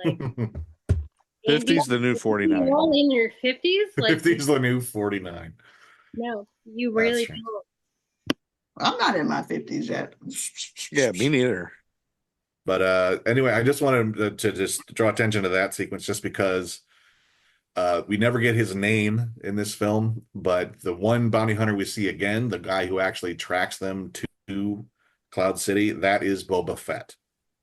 Like 50's the new 49. You're all in your 50s? Like 50's the new 49. No, you really don't. I'm not in my 50s yet. Yeah, me neither. But anyway, I just wanted to just draw attention to that sequence just because we never get his name in this film, but the one bounty hunter we see again, the guy who actually tracks them to Cloud City, that is Boba Fett.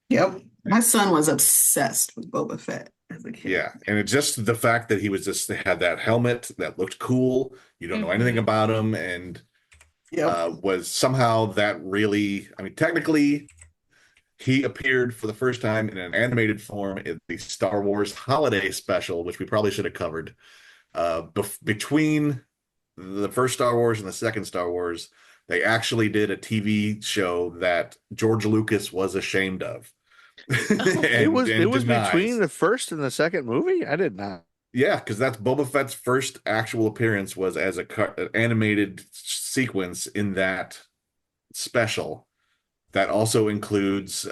Yep. My son was obsessed with Boba Fett as a kid. Yeah. And it's just the fact that he had that helmet that looked cool. You don't know anything about him. And was somehow that really, technically he appeared for the first time in an animated form in the Star Wars Holiday Special, which we probably should have covered. Between the first Star Wars and the second Star Wars, they actually did a TV show that George Lucas was ashamed of. It was between the first and the second movie? I did not. Yeah, because that's Boba Fett's first actual appearance was as an animated sequence in that special. That also includes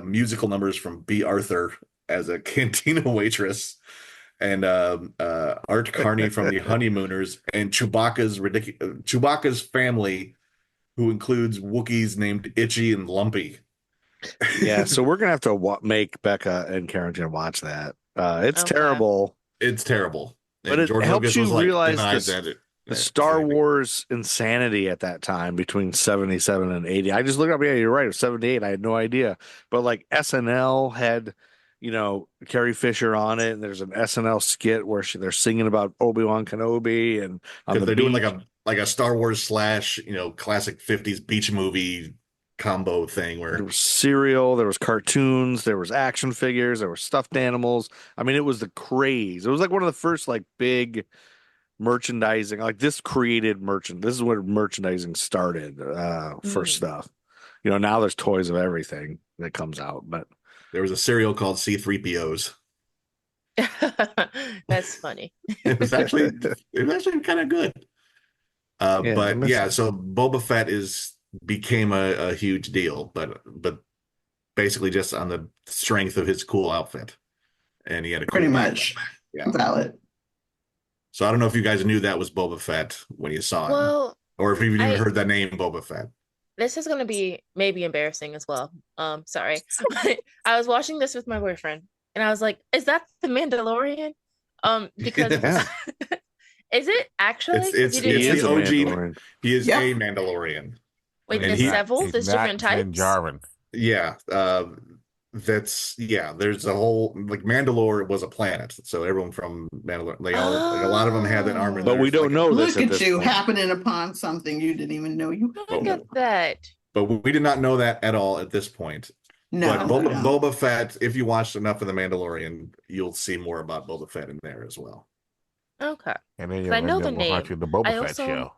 musical numbers from B. Arthur as a cantina waitress, and Art Carney from the Honeymooners, and Chewbacca's family who includes Wookiees named Itchy and Lumpy. Yeah, so we're gonna have to make Becca and Carrington watch that. It's terrible. It's terrible. But And it George helps Lucas you was like realize denied this, that the Star anything. Wars insanity at that time between 77 and 80. I just looked up, yeah, you're right, it was 78. I had no idea. But like SNL had, Carrie Fisher on it, and there's an SNL skit where they're singing about Obi-Wan Kenobi and on the Because they're doing beach. like a Star Wars / classic 50s beach movie combo thing where There was cereal, there was cartoons, there was action figures, there were stuffed animals. I mean, it was the craze. It was like one of the first like big merchandising. Like this created merchant. This is where merchandising started for stuff. Now there's toys of everything that comes out, but there was a cereal called C-3POs. That's funny. It was actually kind of good. But yeah, so Boba Fett became a huge deal, but basically just on the strength of his cool outfit, and he had a pretty much valid. So I don't know if you guys knew that was Boba Fett when you saw him, or if you've even heard the name Boba Fett. This is gonna be maybe embarrassing as well. Sorry, I was watching this with my boyfriend, and I was like, "Is that the Mandalorian?" Because is it actually? It's the OG. He is a Mandalorian. Wait, there's several. There's different types. Yeah, there's a whole Mandalore was a planet, so everyone from Mandalore, a lot of them had that armor. But we don't know this. Look at you happening upon something you didn't even know you. Look at that. But we did not know that at all at this point. No, but Boba Fett, if you watched enough of the Mandalorian, you'll see more about Boba Fett in there as well. Okay. And then I know the name. The Boba Fett show.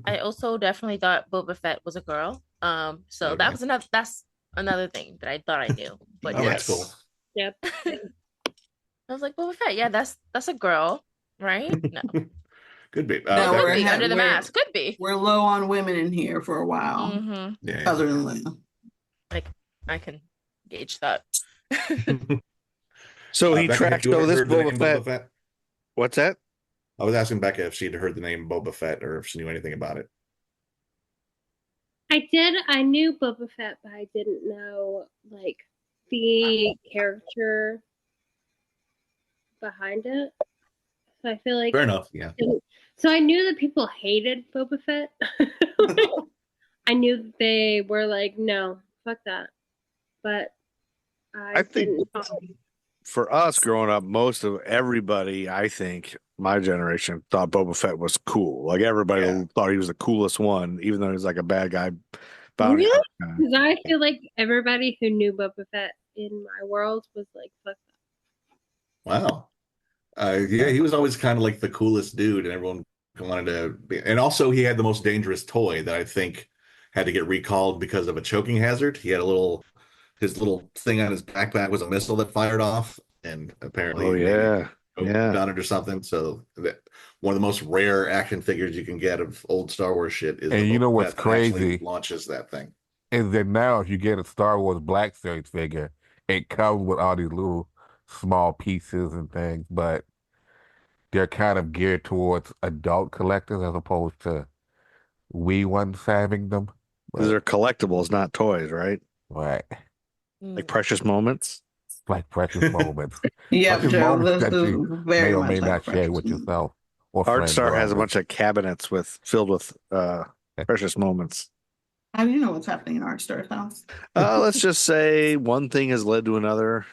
I also definitely thought Boba Fett was a girl. So that's another thing that I thought I knew. But that's cool. Yep. I was like, Boba Fett, yeah, that's a girl, right? No. Could be. No, could be under the mask. Could be. We're low on women in here for a while. Mm-hmm. Other than Lena. I can gauge that. So he tracks this Boba Fett. What's that? I was asking Becca if she'd heard the name Boba Fett or if she knew anything about it. I did. I knew Boba Fett, but I didn't know the character behind it. So I feel like fair enough. Yeah. So I knew that people hated Boba Fett. I knew that they were like, no, fuck that. But I think for us growing up, most of everybody, I think my generation thought Boba Fett was cool. Like everybody thought he was the coolest one, even though he was like a bad guy. Really? Because I feel like everybody who knew Boba Fett in my world was like, fuck that. Wow. Yeah, he was always kind of like the coolest dude, and everyone wanted to be. And also, he had the most dangerous toy that I think had to get recalled because of a choking hazard. He had his little thing on his backpack was a missile that fired off, and apparently, done it or something. So that one of the most rare action figures you can get of old Star Wars shit is. And you know what's crazy? Launches that thing. Is that now if you get a Star Wars Black Series figure, it comes with all these little small pieces and things, but they're kind of geared towards adult collectors as opposed to we ones having them. Because they're collectibles, not toys, right? Right. Like precious moments. Like precious moments. Yeah, precious Joe, moments this that is you very may or much may like not share with yourself. Art Star has a bunch of cabinets filled with precious moments. How do you know what's happening in Art Star's house? Let's just say one thing has led to another.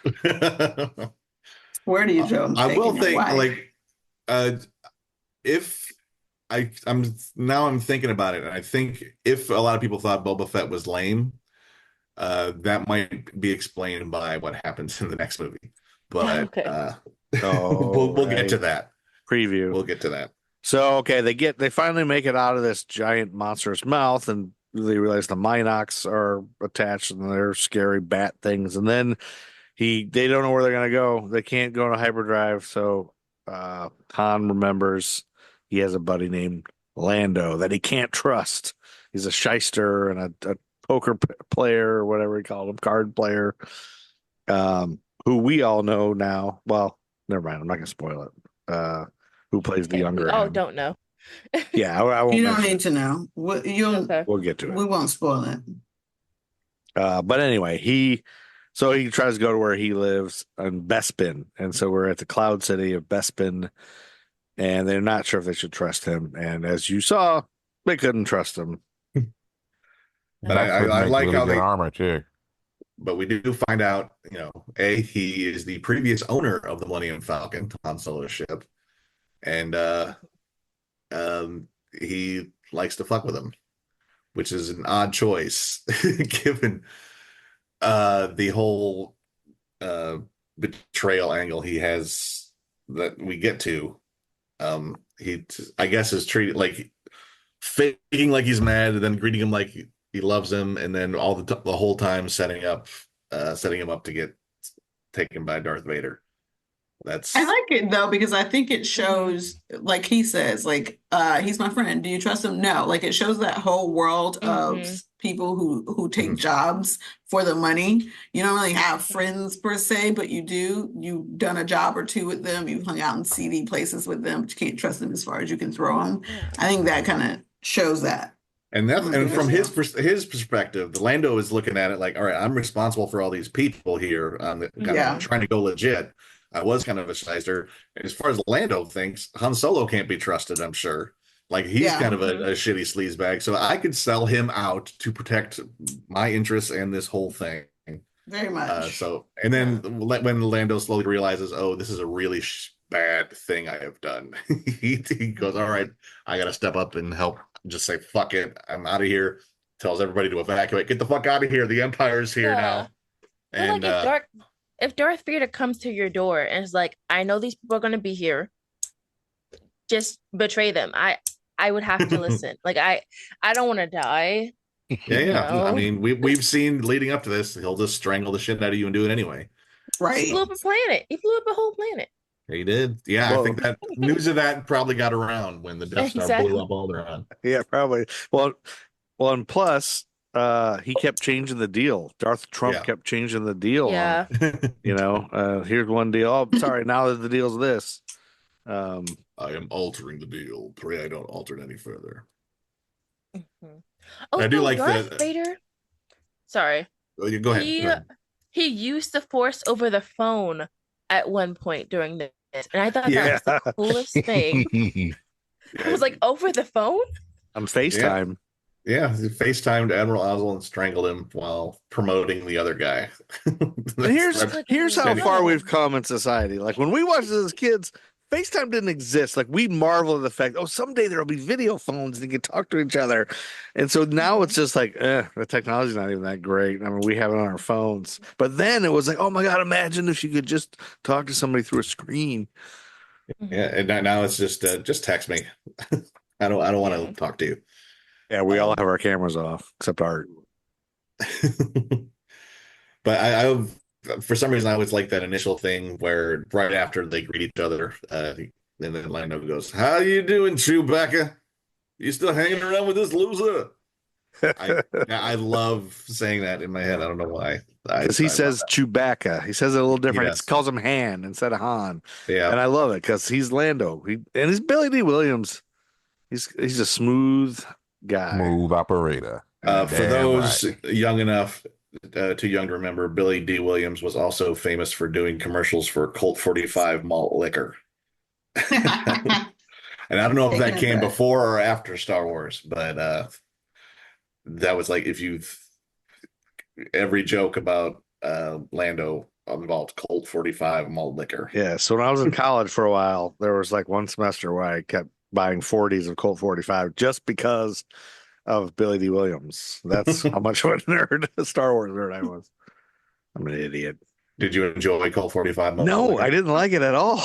Where do you, Joe? I will think, if I'm thinking about it, and I think if a lot of people thought Boba Fett was lame, that might be explained by what happens in the next movie. But we'll get to that preview. We'll get to that. So they finally make it out of this giant monstrous mouth, and they realize the Minox are attached and they're scary bat things. And then they don't know where they're gonna go. They can't go into hyperdrive. So Han remembers he has a buddy named Lando that he can't trust. He's a shyster and a poker player or whatever he called him, card player, who we all know now. Well, never mind. I'm not gonna spoil it. Who plays the younger? Oh, don't know. Yeah, I won't. You don't mention need to know. Okay. We'll get to it. We won't spoil it. But anyway, he tries to go to where he lives on Bespin, and so we're at the Cloud City of Bespin, and they're not sure if they should trust him. And as you saw, they couldn't trust him. But I like really how good they armor too. But we do find out, he is the previous owner of the Millennium Falcon, Han Solo's ship, and he likes to fuck with him, which is an odd choice given the whole betrayal angle he has that we get to. He, I guess, is treated like faking like he's mad, and then greeting him like he loves him, and then the whole time setting him up to get taken by Darth Vader. I like it though, because I think it shows, like he says, like he's my friend. Do you trust him? No. Like it shows that whole world of people who take jobs for the money. You don't really have friends per se, but you've done a job or two with them. You've hung out in seedy places with them, but you can't trust them as far as you can throw them. I think that kind of shows that. And from his perspective, the Lando is looking at it like, all right, I'm responsible for all these people here. I'm trying to go legit. I was kind of a shyster. As far as Lando thinks, Han Solo can't be trusted, I'm sure. Like he's kind of a shitty sleazebag. So I could sell him out to protect my interests and this whole thing. Very much. And then when Lando slowly realizes, oh, this is a really bad thing I have done, he goes, all right, I got to step up and help. Just say, fuck it, I'm out of here. Tells everybody to evacuate. Get the fuck out of here. The Empire's here now. And like if Darth Vader comes to your door and is like, I know these people are going to be here, just betray them. I would have to listen. Like I don't want to die. Yeah. I mean, we've seen leading up to this, he'll just strangle the shit out of you and do it anyway. Right. He blew up a planet. He blew up a whole planet. He did. Yeah, well, I think that news of that probably got around when the Death Star blew up Alderaan. Yeah, probably. Well, and plus, he kept changing the deal. Darth Trump kept changing the deal. Yeah. Here's one deal. Oh, sorry. Now that the deal's this. I am altering the deal. Pray I don't alter it any further. Oh, I do like Darth Vader. Sorry. Oh, you go ahead. He used the Force over the phone at one point during this, and I thought that was the coolest thing. I was like, over the phone? On FaceTime. Yeah, he FaceTimed Admiral Ozzel and strangled him while promoting the other guy. Here's how far we've come in society. Like when we watched this as kids, FaceTime didn't exist. Like we marvel at the fact, someday there'll be video phones and you can talk to each other. And so now it's just like, the technology's not even that great. I mean, we have it on our phones. But then it was like, oh my God, imagine if you could just talk to somebody through a screen. Yeah, and now it's just text me. I don't want to talk to you. Yeah, we all have our cameras off, except Art. But I for some reason, I always like that initial thing where right after they greet each other, and then Lando goes, "How you doing, Chewbacca? You still hanging around with this loser?" I love saying that in my head. I don't know why. Because he says Chewbacca. He says it a little different. Yes. He calls him Han instead of Han. Yeah, and I love it because he's Lando. And he's Billy D. Williams. He's a smooth guy, smooth operator. For those young enough. Too young to remember, Billy D. Williams was also famous for doing commercials for Colt 45 malt liquor. And I don't know if that came before or after Star Wars, but that was like every joke about Lando involved Colt 45 malt liquor. Yeah, so when I was in college for a while, there was like one semester where I kept buying 40s of Colt 45 just because of Billy D. Williams. That's how much of a nerd, a Star Wars nerd I was. I'm an idiot. Did you enjoy Colt 45? No, I didn't like it at all.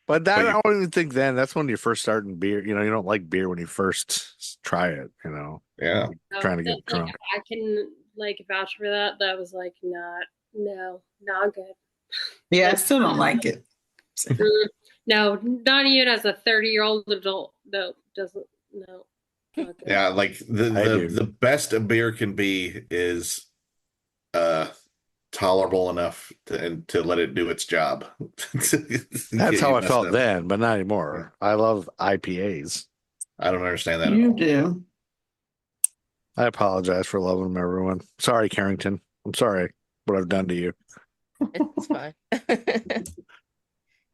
But I don't even think then. That's when you first start in beer. You don't like beer when you first try it. Yeah, trying to get drunk. I can vouch for that. That was not good. Yeah, I still don't like it. No, not even as a 30-year-old adult. No, doesn't. No. Yeah, like the best a beer can be is tolerable enough to let it do its job. That's how I felt then, but not anymore. I love IPAs. I don't understand that. You do. I apologize for loving them, everyone. Sorry, Carrington. I'm sorry what I've done to you. It's fine.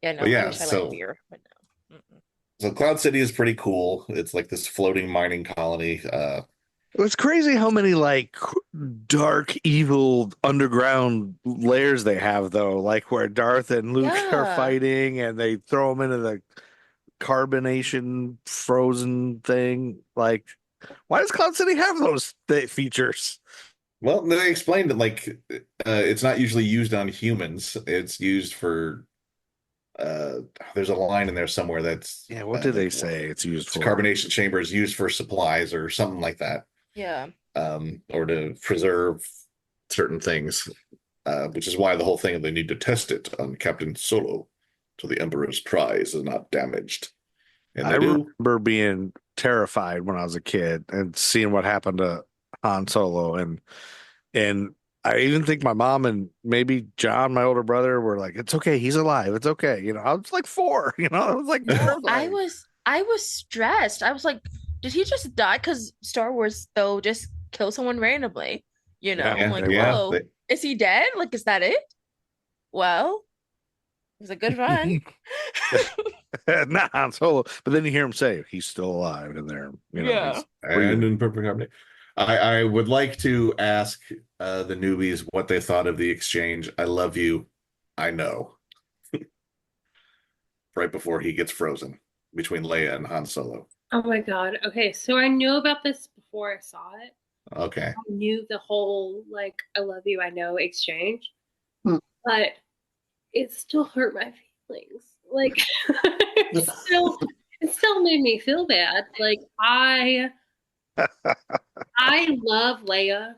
Yeah, no, But yeah, I wish I so- liked beer, but no. So Cloud City is pretty cool. It's like this floating mining colony. It's crazy how many like dark, evil underground layers they have, though. Like where Darth and Luke are Yeah. fighting, and they throw them into the carbonation frozen thing. Like, why does Cloud City have those features? Well, they explained that like it's not usually used on humans. It's used for. There's a line in there somewhere that's What did they say it's used for? Carbonation chamber is used for supplies or something like that. Yeah. Or to preserve certain things, which is why the whole thing they need to test it on Captain Solo so the Emperor's prize is not damaged. And I remember being terrified when I was a kid and seeing what happened to Han Solo, and I even think my mom and maybe John, my older brother, were like, "It's okay, he's alive. It's okay." I was like 4. I was like, I was stressed. I was like, did he just die? Because Star Wars though just kill someone randomly. I'm like, whoa, is he dead? Like, is that it? Well, it was a good run. Not Han Solo, but then you hear him say he's still alive in there. Yeah. And in perfect harmony. I would like to ask the newbies what they thought of the exchange. I love you. I know. Right before he gets frozen between Leia and Han Solo. Oh my God. Okay, so I knew about this before I saw it. Okay. I knew the whole like "I love you, I know" exchange, but it still hurt my feelings. Like it still made me feel bad. Like I love Leia,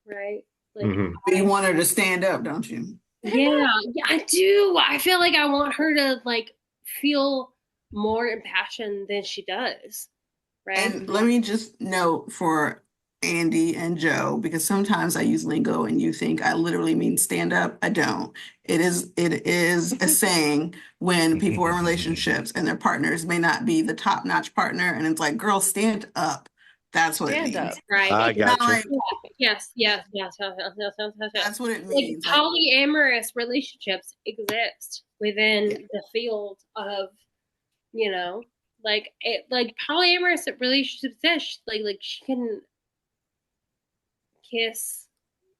right? Like You want her to stand up, don't you? yeah, I do. I feel like I want her to like feel more impassioned than she does, right? And let me just note for Andy and Joe, because sometimes I use lingo and you think I literally mean stand up. I don't. It is a saying when people are in relationships and their partners may not be the top-notch partner, and it's like, girl, stand up. That's what it means. Stand up. Right. I got you. Like, Yes. that's what it Like means. Like, polyamorous relationships exist within the field of, like polyamorous relationships exist. Like she can kiss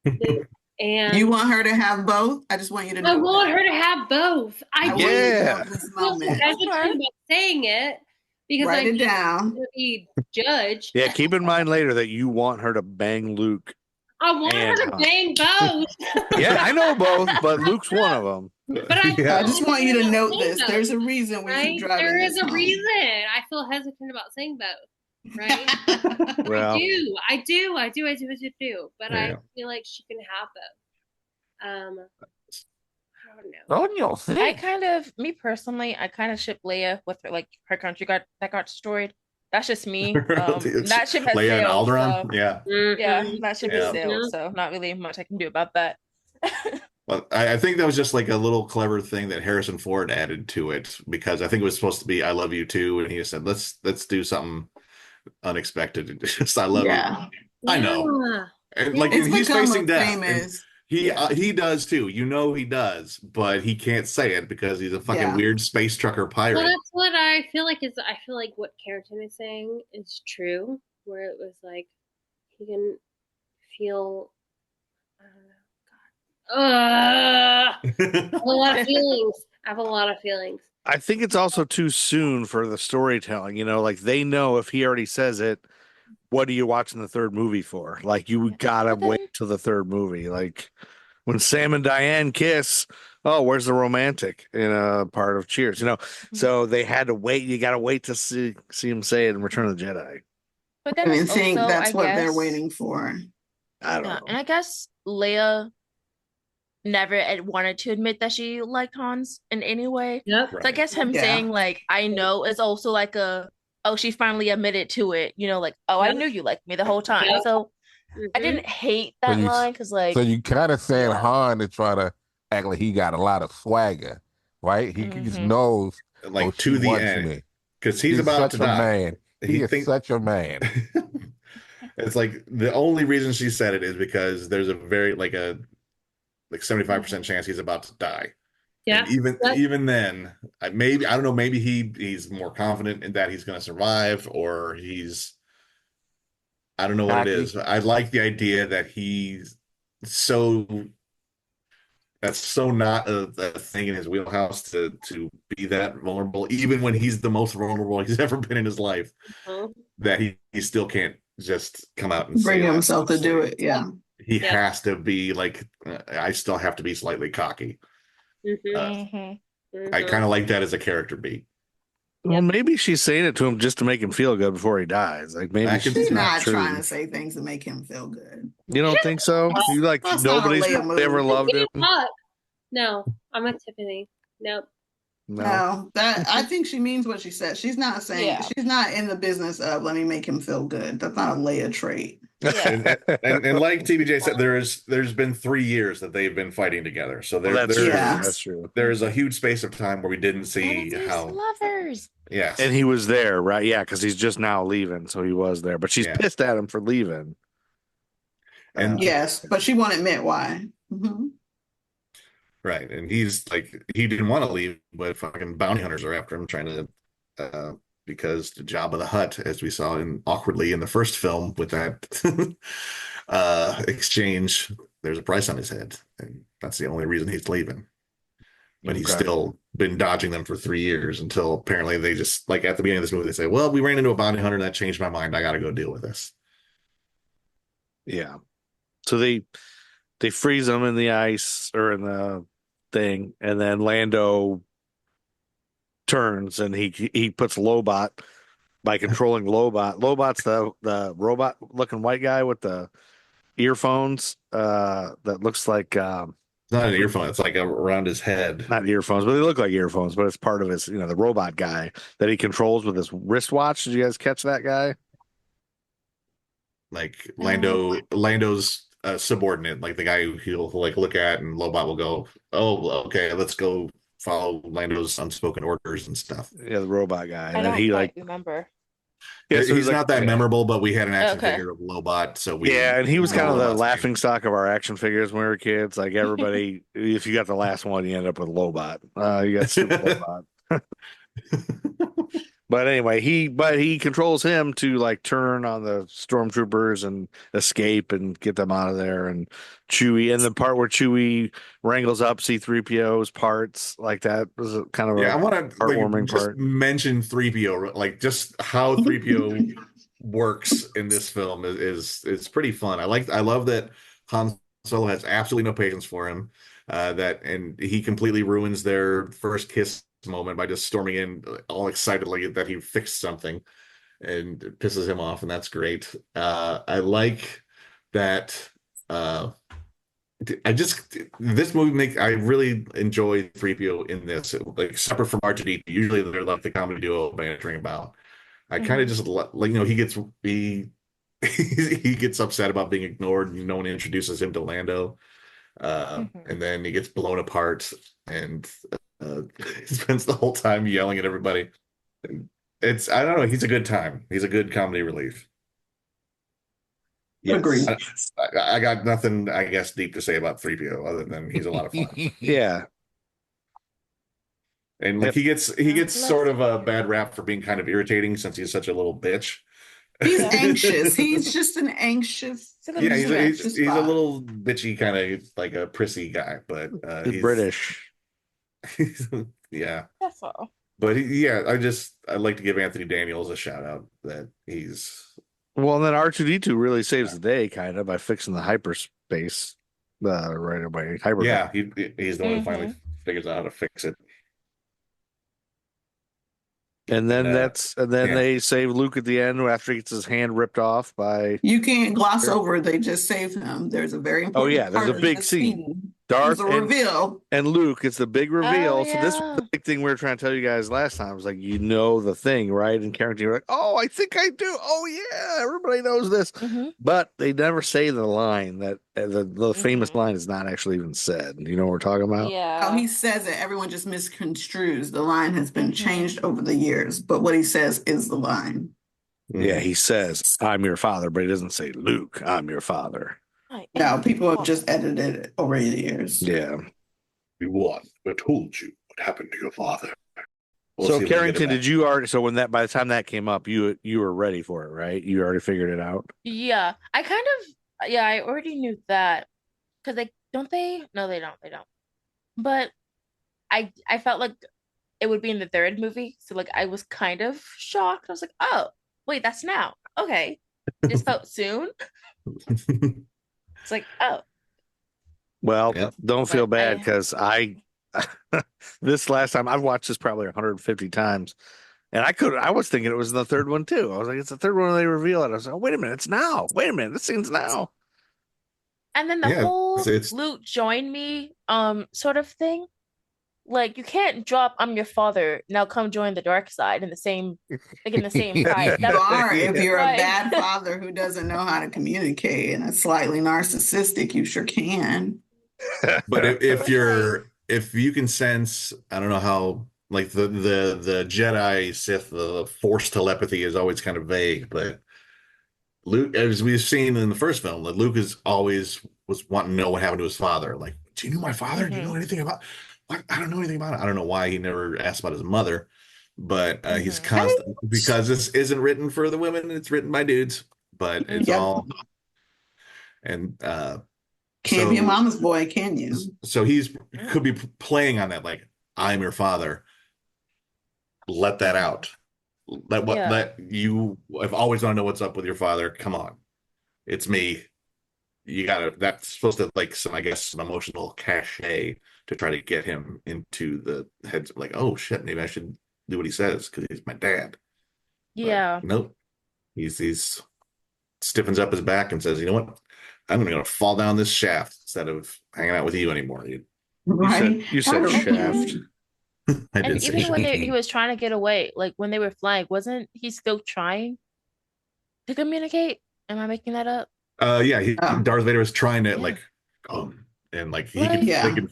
Luke and you want her to have both? I just want you to know. I want her to have both. I want do. you to know Yeah. this I moment. hesitate about saying it because Write I it down. to be judged. Yeah, keep in mind later that you want her to bang Luke. I want her And to Han. bang both. Yeah, I know both, but Luke's one of them. But I I just want you to note Saying this. both, There's a reason we right? keep driving. There is this a home. reason. I feel hesitant about saying both, right? Well, I do. But I Yeah. feel like she can have both. I don't know. On your thing. Me personally, I kind of ship Leia with her country that got destroyed. That's just me. That ship has Leia and sailed. Alderaan. So, Yeah. yeah, that ship Yeah. has sailed. So not really much I can do about that. Well, I think that was just like a little clever thing that Harrison Ford added to it, because I think it was supposed to be "I love you too," and he just said, "Let's do something unexpected." Just "I love Yeah. you." I know, and like It's he's become facing a death. and famous. he does too. He does, but he can't say it because he's a fucking Yeah. weird space trucker pirate. Well, that's what I feel like I feel like what Carrington is saying is true, where it was like he can feel. I don't know. I have a lot of feelings. I think it's also too soon for the storytelling. Like they know if he already says it, what are you watching the third movie for? Like you gotta wait till the third movie. Like when Sam and Diane kiss, oh, where's the romantic part of Cheers? So they had to wait. You gotta wait to see him say it in Return of the Jedi. But then I it's think also, that's I what guess, they're waiting for. I don't Yeah, know. and I guess Leia never wanted to admit that she liked Hans in any way. Yep. So I guess him Yeah. saying like "I know" is also like she finally admitted to it. Like, oh, I Yep. knew you liked me the whole time. Yep. So I didn't hate So that you- line because, like, So you kind of saying Yeah. Han to try to act like he got a lot of swagger, right? He just knows, Like, oh, to she the wants end, me. because he's about such to a die. man. He is such a man. It's like the only reason she said it is because there's a very like 75% chance he's about to die. Yeah. And even then, I don't know, maybe he's more confident in that he's going to survive, or I don't know what it is. I like the idea that he's that's so not a thing in his wheelhouse to be that vulnerable, even when he's the most vulnerable he's ever been in his life, that he still can't just come out and bring say himself to do it. Yeah. He has to be like, I still have to be slightly cocky. I kind of like that as a character beat. Well, maybe she's saying it to him just to make him feel good before he dies. Like maybe She's not true. trying to say things to make him feel good. You don't think so? You like That's not a nobody's Leia move. ever loved him? No, I'm a Tiffany. Nope. No, that I think she means what she said. She's not saying she's not in the business of let me make him feel good. That's not a Leia trait. And like TBJ said, there's been 3 years that they've been fighting together. So that's true. There's a huge space of time where we didn't see how lovers. Yes. And he was there, right? Yeah, because he's just now leaving, so he was there. But she's pissed at him for leaving. And yes, but she won't admit why. Mm-hmm. Right, and he's like, he didn't want to leave, but fucking bounty hunters are after him, trying to, because the Jabba the Hutt, as we saw awkwardly in the first film with that exchange, there's a price on his head, and that's the only reason he's leaving. But he's still been dodging them for 3 years until apparently they just, like at the beginning of this movie, they say, well, we ran into a bounty hunter and that changed my mind. I got to go deal with this. Yeah. So they freeze him in the ice or in the thing, and then Lando turns and he puts Lobot by controlling Lobot. Lobot's the robot looking white guy with the earphones that looks like it's not an earphone, it's like around his head. Not earphones, but they look like earphones, but it's part of his, the robot guy that he controls with his wristwatch. Did you guys catch that guy? Like Lando's subordinate, like the guy who he'll like look at, and Lobot will go, oh, okay, let's go follow Lando's unspoken orders and stuff. Yeah, the robot guy. I don't remember. Yeah, so he's not that memorable, but we had an action figure of Lobot, so and he was kind of the laughing stock of our action figures when we were kids. Like everybody, if you got the last one, you end up with Lobot. You got Super Lobot. But anyway, he controls him to like turn on the stormtroopers and escape and get them out of there. And Chewie, and the part where Chewie wrangles up C-3PO's parts, like that was kind of I want to heartwarming just part. mention 3PO, like just how 3PO works in this film is pretty fun. I love that Han Solo has absolutely no patience for him. And he completely ruins their first kiss moment by just storming in all excited like that he fixed something, and it pisses him off, and that's great. I like that. This movie I really enjoy 3PO in this, like separate from R2D2. Usually they're like the comedy duo bantering about. I kind of just like, he gets upset about being ignored, and no one introduces him to Lando. And then he gets blown apart, and he spends the whole time yelling at everybody. I don't know, he's a good time. He's a good comedy relief. Yes. Agreed. I got nothing, I guess, deep to say about 3PO other than he's a lot of fun. Yeah. And like he gets sort of a bad rap for being kind of irritating since he's such a little bitch. He's anxious. He's just an anxious. Yeah, he's a little bitchy, kind of like a prissy guy, but he's British. Yeah, that's all. But I'd like to give Anthony Daniels a shout out that he's well. And then R2D2 really saves the day, kind of by fixing the hyperspace right away. Yeah, he's the one who finally figures out how to fix it. And then they save Luke at the end after he gets his hand ripped off by. You can't gloss over. They just save him. There's a very important. There's a big scene. It was Darth a reveal. and Luke. It's the big reveal. Oh, So this was the big thing we were trying to tell you guys last time. It was like, you know the thing, right? And Carrington, you're like, oh, I think I do. Oh yeah, everybody knows this. Mhm. But they never say the line that the famous Mhm. line is not actually even said. You know what we're talking about? How Yeah. he says it, everyone just misconstrues. The line has been Mhm. changed over the years, but what he says is the line. Yeah, he says, I'm your father, but he doesn't say, Luke, I'm your father. No, people have just edited it over the years. Yeah. What? I told you what happened to your father. We'll So see if we can get it Carrington, back. did you already? So when that by the time that came up, you were ready for it, right? You already figured it out. Yeah. I kind of I already knew that because they don't they? No, they don't. They don't. But I felt like it would be in the third movie, so like I was kind of shocked. I was like, oh, wait, that's now. Okay. It just felt soon. It's like, oh. Well, don't feel But bad because I this last time I've watched this probably 150 times, and I was thinking it was the third one too. I was like, it's the third one when they reveal it. I was like, oh, wait a minute, it's now. Wait a minute, this scene's now. And then the Yeah, whole it's- Luke join me sort of thing. Like you can't drop I'm your father, now come join the dark side in the same fight. You are if you're Right. a bad father who doesn't know how to communicate and is slightly narcissistic, you sure can. But if you can sense, I don't know how, like the Jedi Sith, the Force telepathy is always kind of vague, but Luke, as we've seen in the first film, that Luke is always was wanting to know what happened to his father. Like, do you know my father? Do you know anything about? What? I don't know anything about it. I don't know why he never asked about his mother, but he's constant because this isn't written for the women; it's written by dudes. But it's all and Can't be a mama's boy, can you? So he's could be playing on that, like, I'm your father. Let that out. Let you have always want to know what's up with your father. Come on. It's me. You gotta that's supposed to like some, I guess, some emotional cachet to try to get him into the heads of like, oh shit, maybe I should do what he says because he's my dad. Yeah. But nope. He's stiffens up his back and says, you know what? I'm gonna fall down this shaft instead of hanging out with you anymore. You said shaft. I And did say even when shaft. he was trying to get away, like when they were flying, wasn't he still trying to communicate? Am I making that up? Darth Vader was trying to like and like he could Like- they could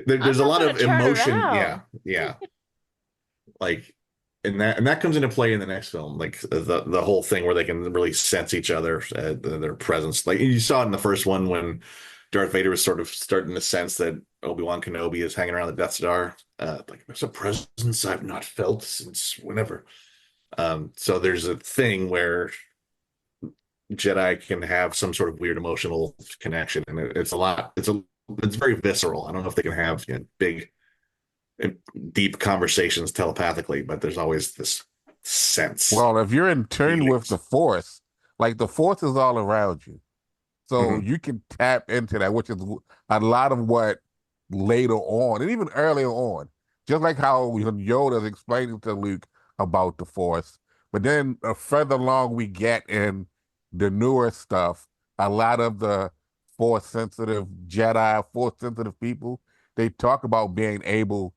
there's a I'm lot not of gonna turn emotion. around. Yeah. Like and that comes into play in the next film, like the whole thing where they can really sense each other, their presence. Like you saw it in the first one when Darth Vader was sort of starting to sense that Obi-Wan Kenobi is hanging around the Death Star. Like there's a presence I've not felt since whenever. So there's a thing where Jedi can have some sort of weird emotional connection, and it's a lot. It's very visceral. I don't know if they can have big, deep conversations telepathically, but there's always this sense. Well, if you're in tune with the Force, like the Force is all around you, so you can tap into that, which is a lot of what later on and even earlier on, just like how Yoda is explaining to Luke about the Force, but then further along we get in the newer stuff, a lot of the Force sensitive Jedi, Force sensitive people, they talk about being able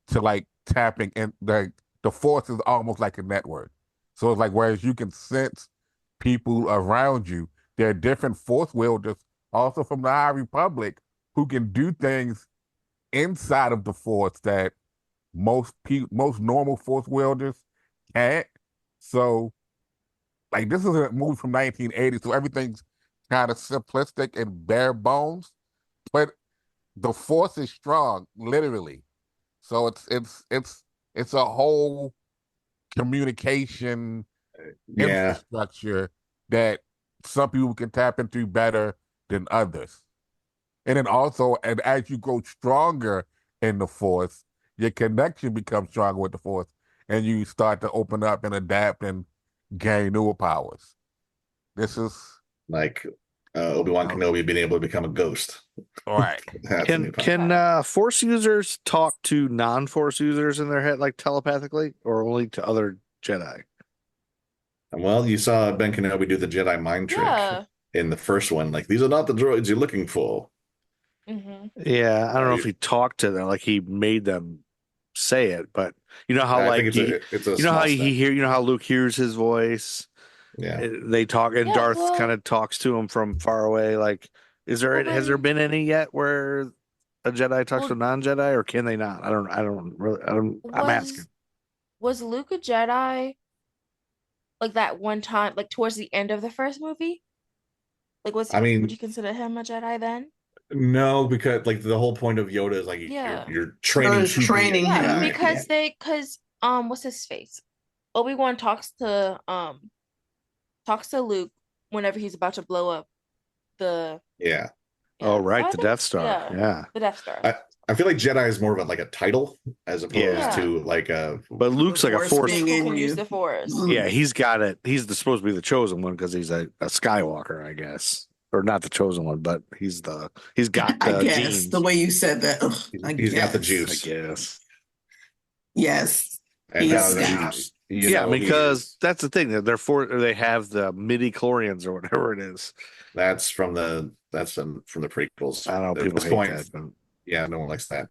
to like tapping in the Force is almost like a network. So it's like whereas you can sense people around you, there are different Force wielders also from the High Republic who can do things inside of the Force that most normal Force wielders can't. So like this is a movie from 1980, so everything's kind of simplistic and bare bones, but the Force is strong, literally. So it's a whole communication infrastructure that some people can tap into better than others. And then also, and as you go stronger in the Force, your connection becomes stronger with the Force, and you start to open up and adapt and gain newer powers. This is like Obi-Wan Kenobi being able to become a ghost. All right. Can Force users talk to non-Force users in their head, like telepathically, or only to other Jedi? Well, you saw Ben Kenobi do the Jedi mind trick in the first one. Like, these are not the droids you're looking for. Yeah, I don't know if he talked to them, like he made them say it, but you know how I like think it's a you know small how step. he hear, you know how Luke hears his voice. Yeah, They talk, and Yeah, Darth kind of talks to him from far away. Like, has there been any yet where a Jedi talks to a non-Jedi, or can they not? I'm asking. Was Luke a Jedi like that one time, like towards the end of the first movie? Like, I would mean, you consider him a Jedi then? no, because like the whole point of Yoda is like Yeah. you're training to training be a him. Jedi. Because what's his face? Obi-Wan talks to Luke whenever he's about to blow up the Yeah. Oh, right, I the think- Death Star. Yeah. the Death Star. I feel like Jedi is more of like a title as opposed to like a. But Luke's like a force. Who can use the Force? Yeah, he's got it. He's supposed to be the chosen one because he's a Skywalker, I guess, or not the chosen one, but he's got the I guess genes. the way you said that. He's got the juice. I guess. Yes. And now because that's the thing that they have the midi chlorians or whatever it is. That's from the prequels. I don't know. At People this hate point, that, but... yeah, no one likes that.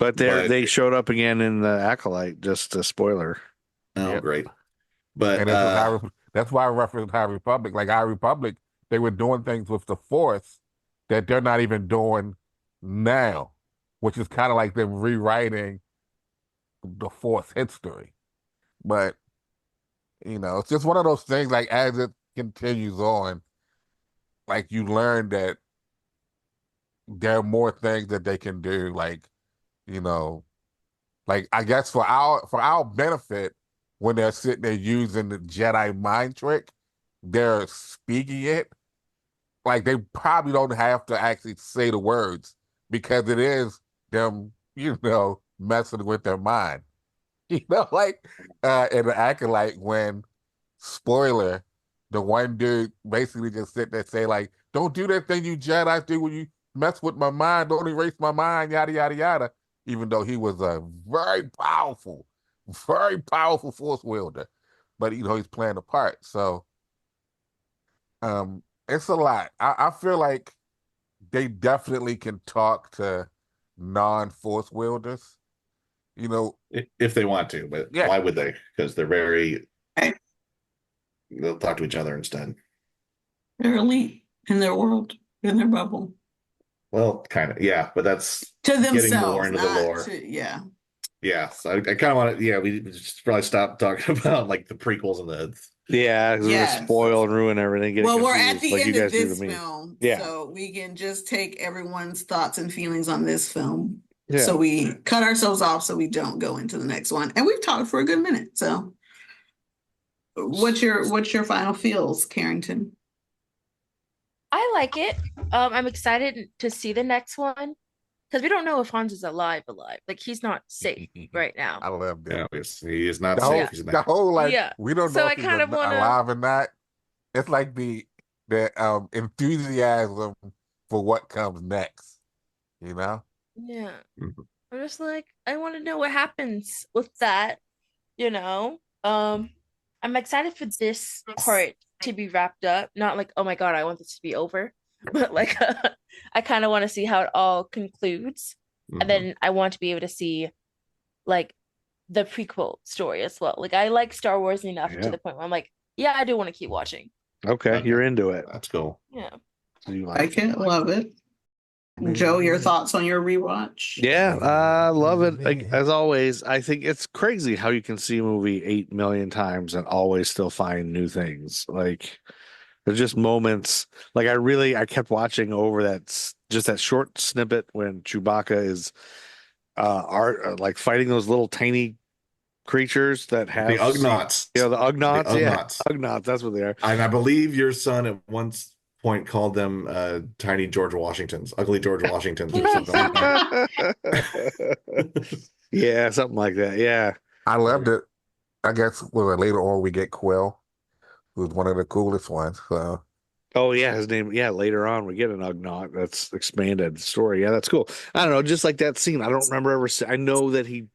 But they showed up again in the Acolyte. Just a spoiler. Oh, great! But that's why I referenced High Republic. Like High Republic, they were doing things with the Force that they're not even doing now, which is kind of like them rewriting the Force history. But it's just one of those things. Like as it continues on, like you learn that there are more things that they can do. Like like I guess for our benefit, when they're sitting there using the Jedi mind trick, they're speaking it. Like they probably don't have to actually say the words because it is them, messing with their mind. Like in the Acolyte when, spoiler, the one dude basically just sit there and say like, "Don't do that thing you Jedi do when you mess with my mind. Don't erase my mind, yada, yada, yada." Even though he was a very powerful Force wielder. But, he's playing a part. So it's a lot. I feel like they definitely can talk to non-Force wielders. If they want to, but why would they? Because they're they'll talk to each other instead. They're elite in their world, in their bubble. Well, kind of, yeah, but that's to themselves, getting more into the lore. Yeah, so I kind of want to. Yeah, we just probably stop talking about like the prequels and the. Yeah, because we're gonna spoil and ruin everything. Well, we're confused, at the like end you of guys do this to me. film, Yeah. so we can just take everyone's thoughts and feelings on this film. Yeah. So we cut ourselves off so we don't go into the next one, and we've talked for a good minute. So, what's your final feels, Carrington? I like it. I'm excited to see the next one because we don't know if Hans is alive. Like he's not safe right now. I love that. Yeah, he is not safe. The whole we don't know if he's alive or not. It's like the enthusiasm for what comes next. Yeah. I'm just like, I want to know what happens with that. I'm excited for this part to be wrapped up. Not like, oh my God, I want this to be over. But like, I kind of want to see how it all concludes. And then I want to be able to see like the prequel story as well. Like I like Star Wars enough to the point where I'm like, yeah, I do want to keep watching. Okay, you're into it. That's cool. Yeah. I can love it. Joe, your thoughts on your rewatch? Yeah, I love it. As always, I think it's crazy how you can see a movie 8 million times and always still find new things. Like there's just moments. Like I kept watching over that short snippet when Chewbacca is like fighting those little tiny creatures that have the Ugnaughts. Yeah, the Ugnaughts. The Ugnaughts. Yeah, Ugnaughts. That's what they are. And I believe your son at one point called them tiny George Washingtons, ugly George Washingtons, or something like that. Yeah, something like that. Yeah, I loved it. I guess later on we get Quill, who's one of the coolest ones. So. Oh yeah, his name. Yeah, later on we get an Ugnaught. That's expanded story. Yeah, that's cool. I don't know, just like that scene. I don't remember ever. I know that he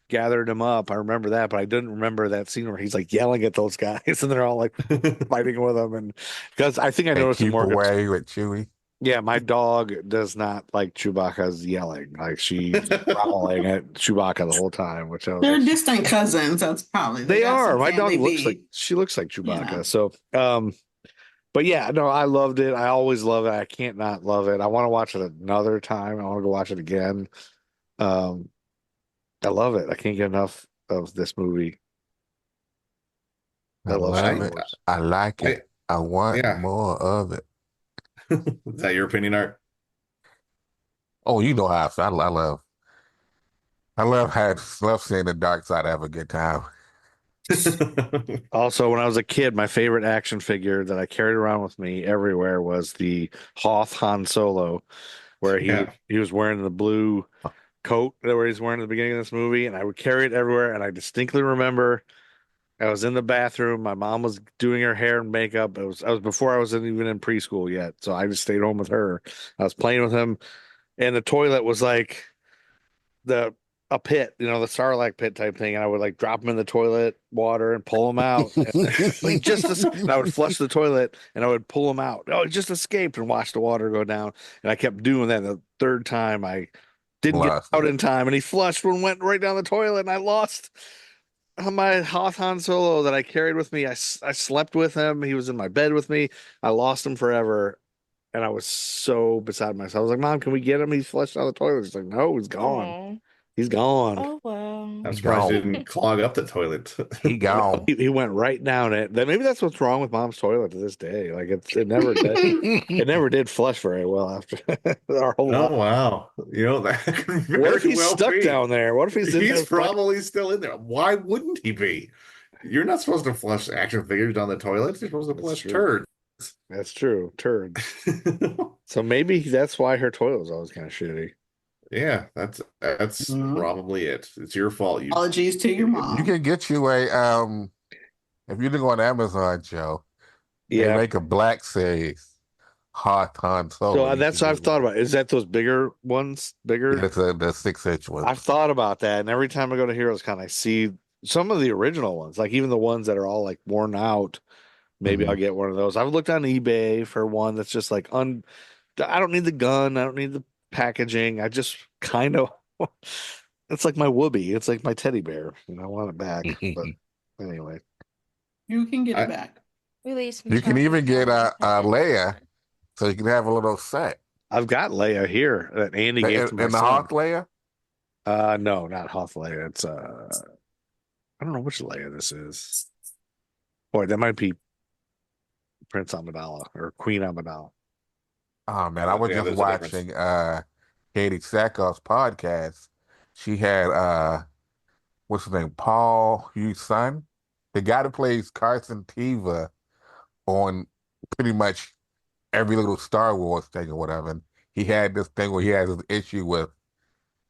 gathered him up. I remember that, but I didn't remember that scene where he's like yelling at those guys and they're all like fighting with him. And because I think I noticed keep more away with Chewie. Yeah, my dog does not like Chewbacca's yelling. Like she's growling at Chewbacca the whole time, which I was They're like, distant cousins. That's probably they got are. some My dog family looks like beef. she looks like Chewbacca. Yeah. So, but yeah, no, I loved it. I always love it. I can't not love it. I want to watch it another time. I want to go watch it again. Um, I love it. I can't get enough of this movie. I love Star Wars. I like it. I want Yeah. more of it. Is that your opinion, Art? Oh, you know how I feel. I love seeing the dark side have a good time. Also, when I was a kid, my favorite action figure that I carried around with me everywhere was the Hoth Han Solo, where he was wearing the blue coat that he's wearing at the beginning of this movie, and I would carry it everywhere. And I distinctly remember I was in the bathroom. My mom was doing her hair and makeup. I was before I was even in preschool yet, so I just stayed home with her. I was playing with him, and the toilet was like a pit, the Sarlacc pit type thing, and I would like drop him in the toilet water and pull him out. Like and I would flush the toilet and I would pull him out. Oh, it just escaped, and watch the water go down. And I kept doing that. The third time I didn't get out in time, and he flushed and went right down the toilet, and I lost my Hoth Han Solo that I carried with me. I slept with him. He was in my bed with me. I lost him forever. And I was so beside myself. I was like, Mom, can we get him? He's flushed out of the toilet. She's like, no, he's gone. Aww. He's gone. Oh wow. I'm surprised he didn't clog up the toilet. He gone. He went right down it. Maybe that's what's wrong with Mom's toilet to this day. Like it never did. It never did flush very well after our whole life. Oh wow! That could What if he's well stuck be. down there? What if He's probably still in there? Why wouldn't he be? You're not supposed to flush action figures down the toilet. You're supposed to flush turds. That's true, turds. So maybe that's why her toilet was always kind of shitty. Yeah, that's probably it. It's your fault. Apologies to your mom. You can get you a if you look on Amazon, Joe. Yeah, they make a black series, Hoth Han Solo. So that's what I've thought about. Is that those bigger ones? Bigger? It's the 6-inch one. I've thought about that, and every time I go to Heroes Con, I see some of the original ones, like even the ones that are all like worn out. Maybe I'll get one of those. I've looked on eBay for one that's just like I don't need the gun. I don't need the packaging. I just kind of it's like my Whoopee. It's like my teddy bear. I want it back. But anyway. You can get it back. Release. You can even get a Leia, so you can have a little set. I've got Leia here that Andy gave to my son. The Hoth Leia? No, not Hoth Leia. It's I don't know which Leia this is. Boy, that might be Prince Amidala or Queen Amidala. Oh man, I was just watching Katie Sackhoff's podcast. She had what's his name? Paul Hughes' son. The guy that plays Carson Teva on pretty much every little Star Wars thing or whatever. And he had this thing where he has this issue with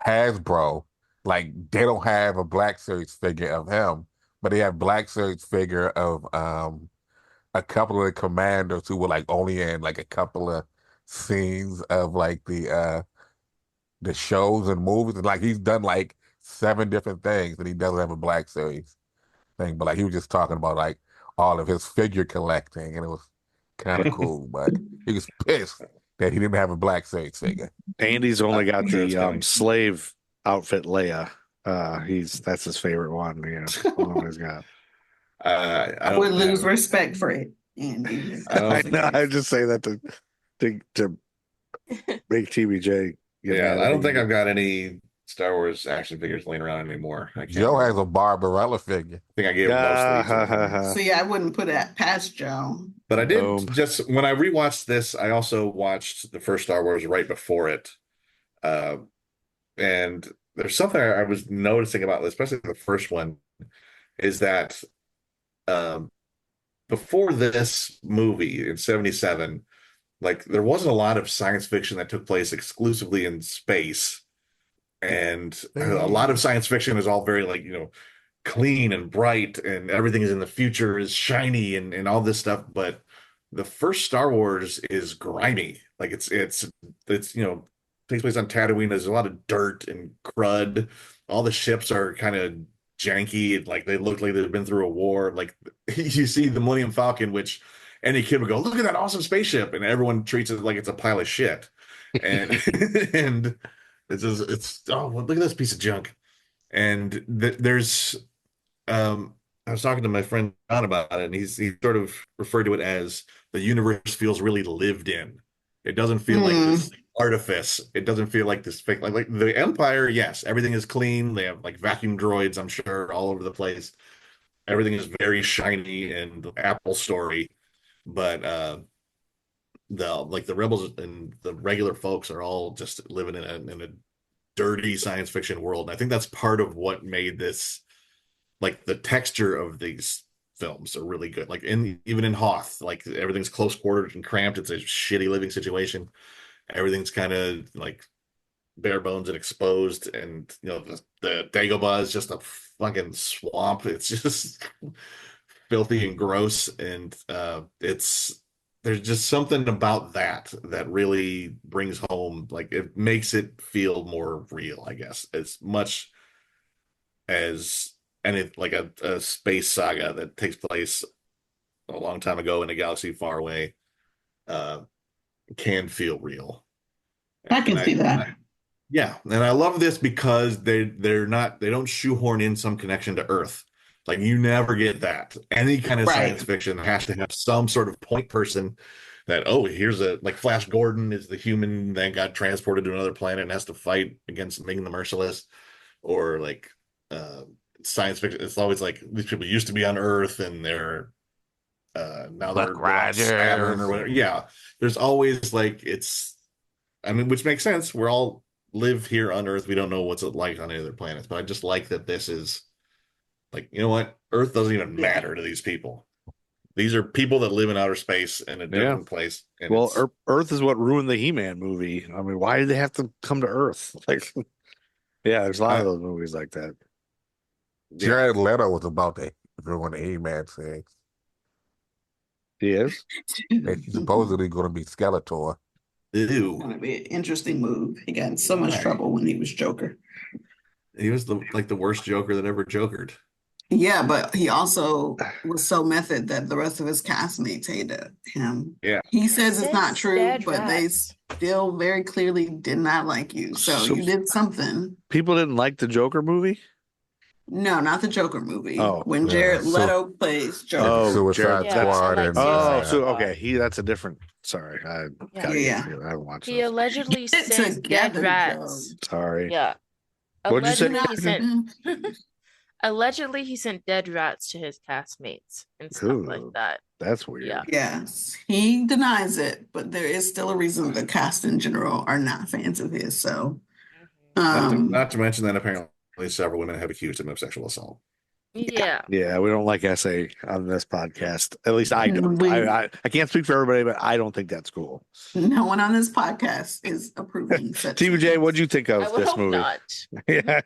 Hasbro. Like they don't have a Black Series figure of him, but they have Black Series figure of a couple of the commanders who were like only in like a couple of scenes of like the shows and movies. And like he's done like 7 different things, and he doesn't have a Black Series thing. But like he was just talking about like all of his figure collecting, and it was kind of cool. But he was pissed that he didn't have a Black Series figure. Andy's only got the slave outfit Leia. That's his favorite one. One he's got. I would lose respect for it, Andy. I just say that to make TBJ. I don't think I've got any Star Wars action figures laying around anymore. Joe has a Barbarella figure. I think I gave most. See, I wouldn't put it past Joe. But I did just when I rewatched this, I also watched the first Star Wars right before it, and there's something I was noticing about this, especially the first one, is that before this movie in '77, like there wasn't a lot of science fiction that took place exclusively in space, and a lot of science fiction is all very like clean and bright, and everything is in the future is shiny and all this stuff. But the first Star Wars is grimy, like it's takes place on Tatooine. There's a lot of dirt and crud. All the ships are kind of janky, like they look like they've been through a war. Like you see the Millennium Falcon, which any kid would go, look at that awesome spaceship, and everyone treats it like it's a pile of shit. And and it's oh, look at this piece of junk. And there's I was talking to my friend John about it, and he sort of referred to it as the universe feels really lived in. It doesn't feel like this artifice. It doesn't feel like this fake, like the Empire. Yes, everything is clean. They have like vacuum droids, I'm sure, all over the place. Everything is very shiny and Apple story, but the rebels and the regular folks are all just living in a dirty science fiction world. And I think that's part of what made this, like, the texture of these films are really good. Like even in Hoth, like everything's close quartered and cramped. It's a shitty living situation. Everything's kind of like bare bones and exposed, and the Dagobah is just a fucking swamp. It's just filthy and gross, and there's just something about that really brings home, like, it makes it feel more real, I guess, as much as any like a space saga that takes place a long time ago in a galaxy far away can feel real. I can see that. Yeah, and I love this because they don't shoehorn in some connection to Earth. Like, you never get that. Any kind of science fiction has to have some sort of point person that, oh, here's like Flash Gordon is the human that got transported to another planet and has to fight against Ming the Merciless, or like science fiction. It's always like these people used to be on Earth and they're now they're on Saturn or whatever. Yeah, there's always like which makes sense. We're all live here on Earth. We don't know what's it like on any other planets, but I just like that this is like, you know what? Earth doesn't even matter to these people. These are people that live in outer space in a different place. And well, Earth is what ruined the He-Man movie. I mean, why did they have to come to Earth? Like, yeah, there's a lot of those movies like that. Jared Leto was about to ruin the He-Man thing. He is? And he's supposedly going to be Skeletor. Ew. It's going to be an interesting move. He got in so much trouble when he was Joker. He was the worst Joker that ever jokered. Yeah, but he also was so method that the rest of his castmates hated him. Yeah. He says it's not true, but they still very clearly did not like you. So you did something. People didn't like the Joker movie? No, not the Joker movie. Oh. When Jared Leto plays Joker. Suicide Squad. Okay. That's a different. Sorry. I haven't watched He allegedly sent dead rats. Sorry. Yeah. What'd you say? Allegedly, he sent dead rats to his castmates and stuff like that. That's weird. Yeah. Yes, he denies it, but there is still a reason the cast in general are not fans of his. So, not to mention that apparently several women have accused him of sexual assault. Yeah. Yeah, we don't like SA on this podcast. At least I don't. I can't speak for everybody, but I don't think that's cool. No one on this podcast is approving such. TJ, what'd you think of this movie? Not. Yeah.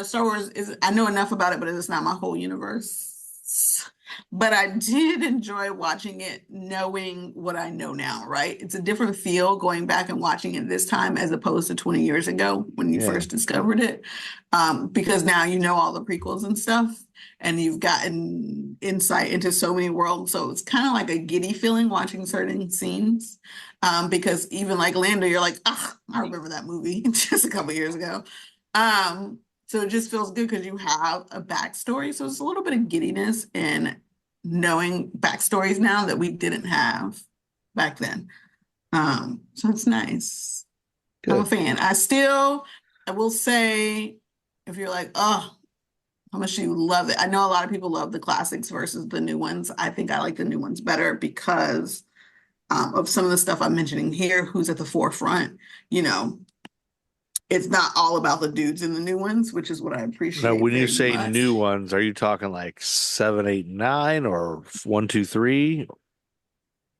Star Wars is, I know enough about it, but it's not my whole universe. But I did enjoy watching it, knowing what I know now, right? It's a different feel going back and watching it this time as opposed to 20 years ago when you first discovered it. Because now you know all the prequels and stuff, and you've gotten insight into so many worlds. So it's kind of like a giddy feeling watching certain scenes. Because even like Lando, you're like, I remember that movie just a couple years ago. So it just feels good because you have a backstory. So it's a little bit of giddiness in knowing backstories now that we didn't have back then. So it's nice. Good. I'm a fan. I will say, if you're like, how much you love it. I know a lot of people love the classics versus the new ones. I think I like the new ones better because of some of the stuff I'm mentioning here, who's at the forefront, it's not all about the dudes in the new ones, which is what I appreciate. Now, when you say new ones, are you talking like 7, 8, 9 or 1, 2, 3?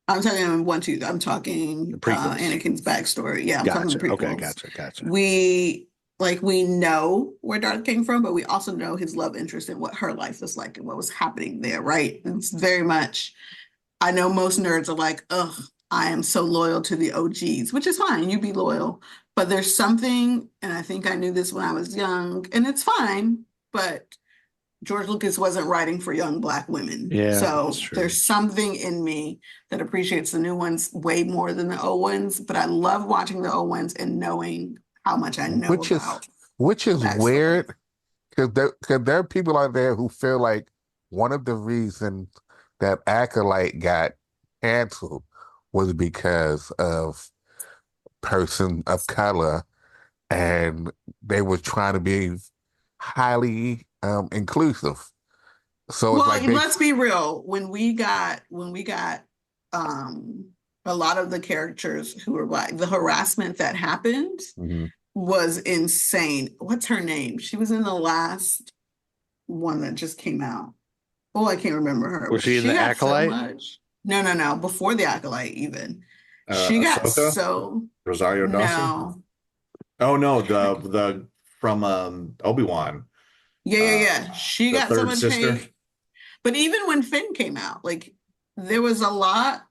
I'm talking 1, 2. I'm talking Anakin's backstory. Yeah, I'm talking the prequels. Okay, gotcha. We know where Darth came from, but we also know his love interest and what her life was like and what was happening there, right? It's very much, I know most nerds are like, I am so loyal to the OGs, which is fine. You be loyal. But there's something, and I think I knew this when I was young, and it's fine, but George Lucas wasn't writing for young Black women. Yeah, so that's true. there's something in me that appreciates the new ones way more than the old ones. But I love watching the old ones and knowing how much I know which about. is backstory. weird because there are people out there who feel like one of the reasons that Acolyte got canceled was because of person of color, and they were trying to be highly inclusive. So it's Well, like let's be real. When we got a lot of the characters who were Black, the harassment that happened was insane. What's her name? She was in the last one that just came out. Oh, I can't remember her. Was she in the got Acolyte? So much. No. Before the Acolyte, even she got Ahsoka? so Rosario Dawson. no. Oh no, the from Obi-Wan. Yeah. She the got so third much sister. hate. But even when Finn came out, like there was a lot.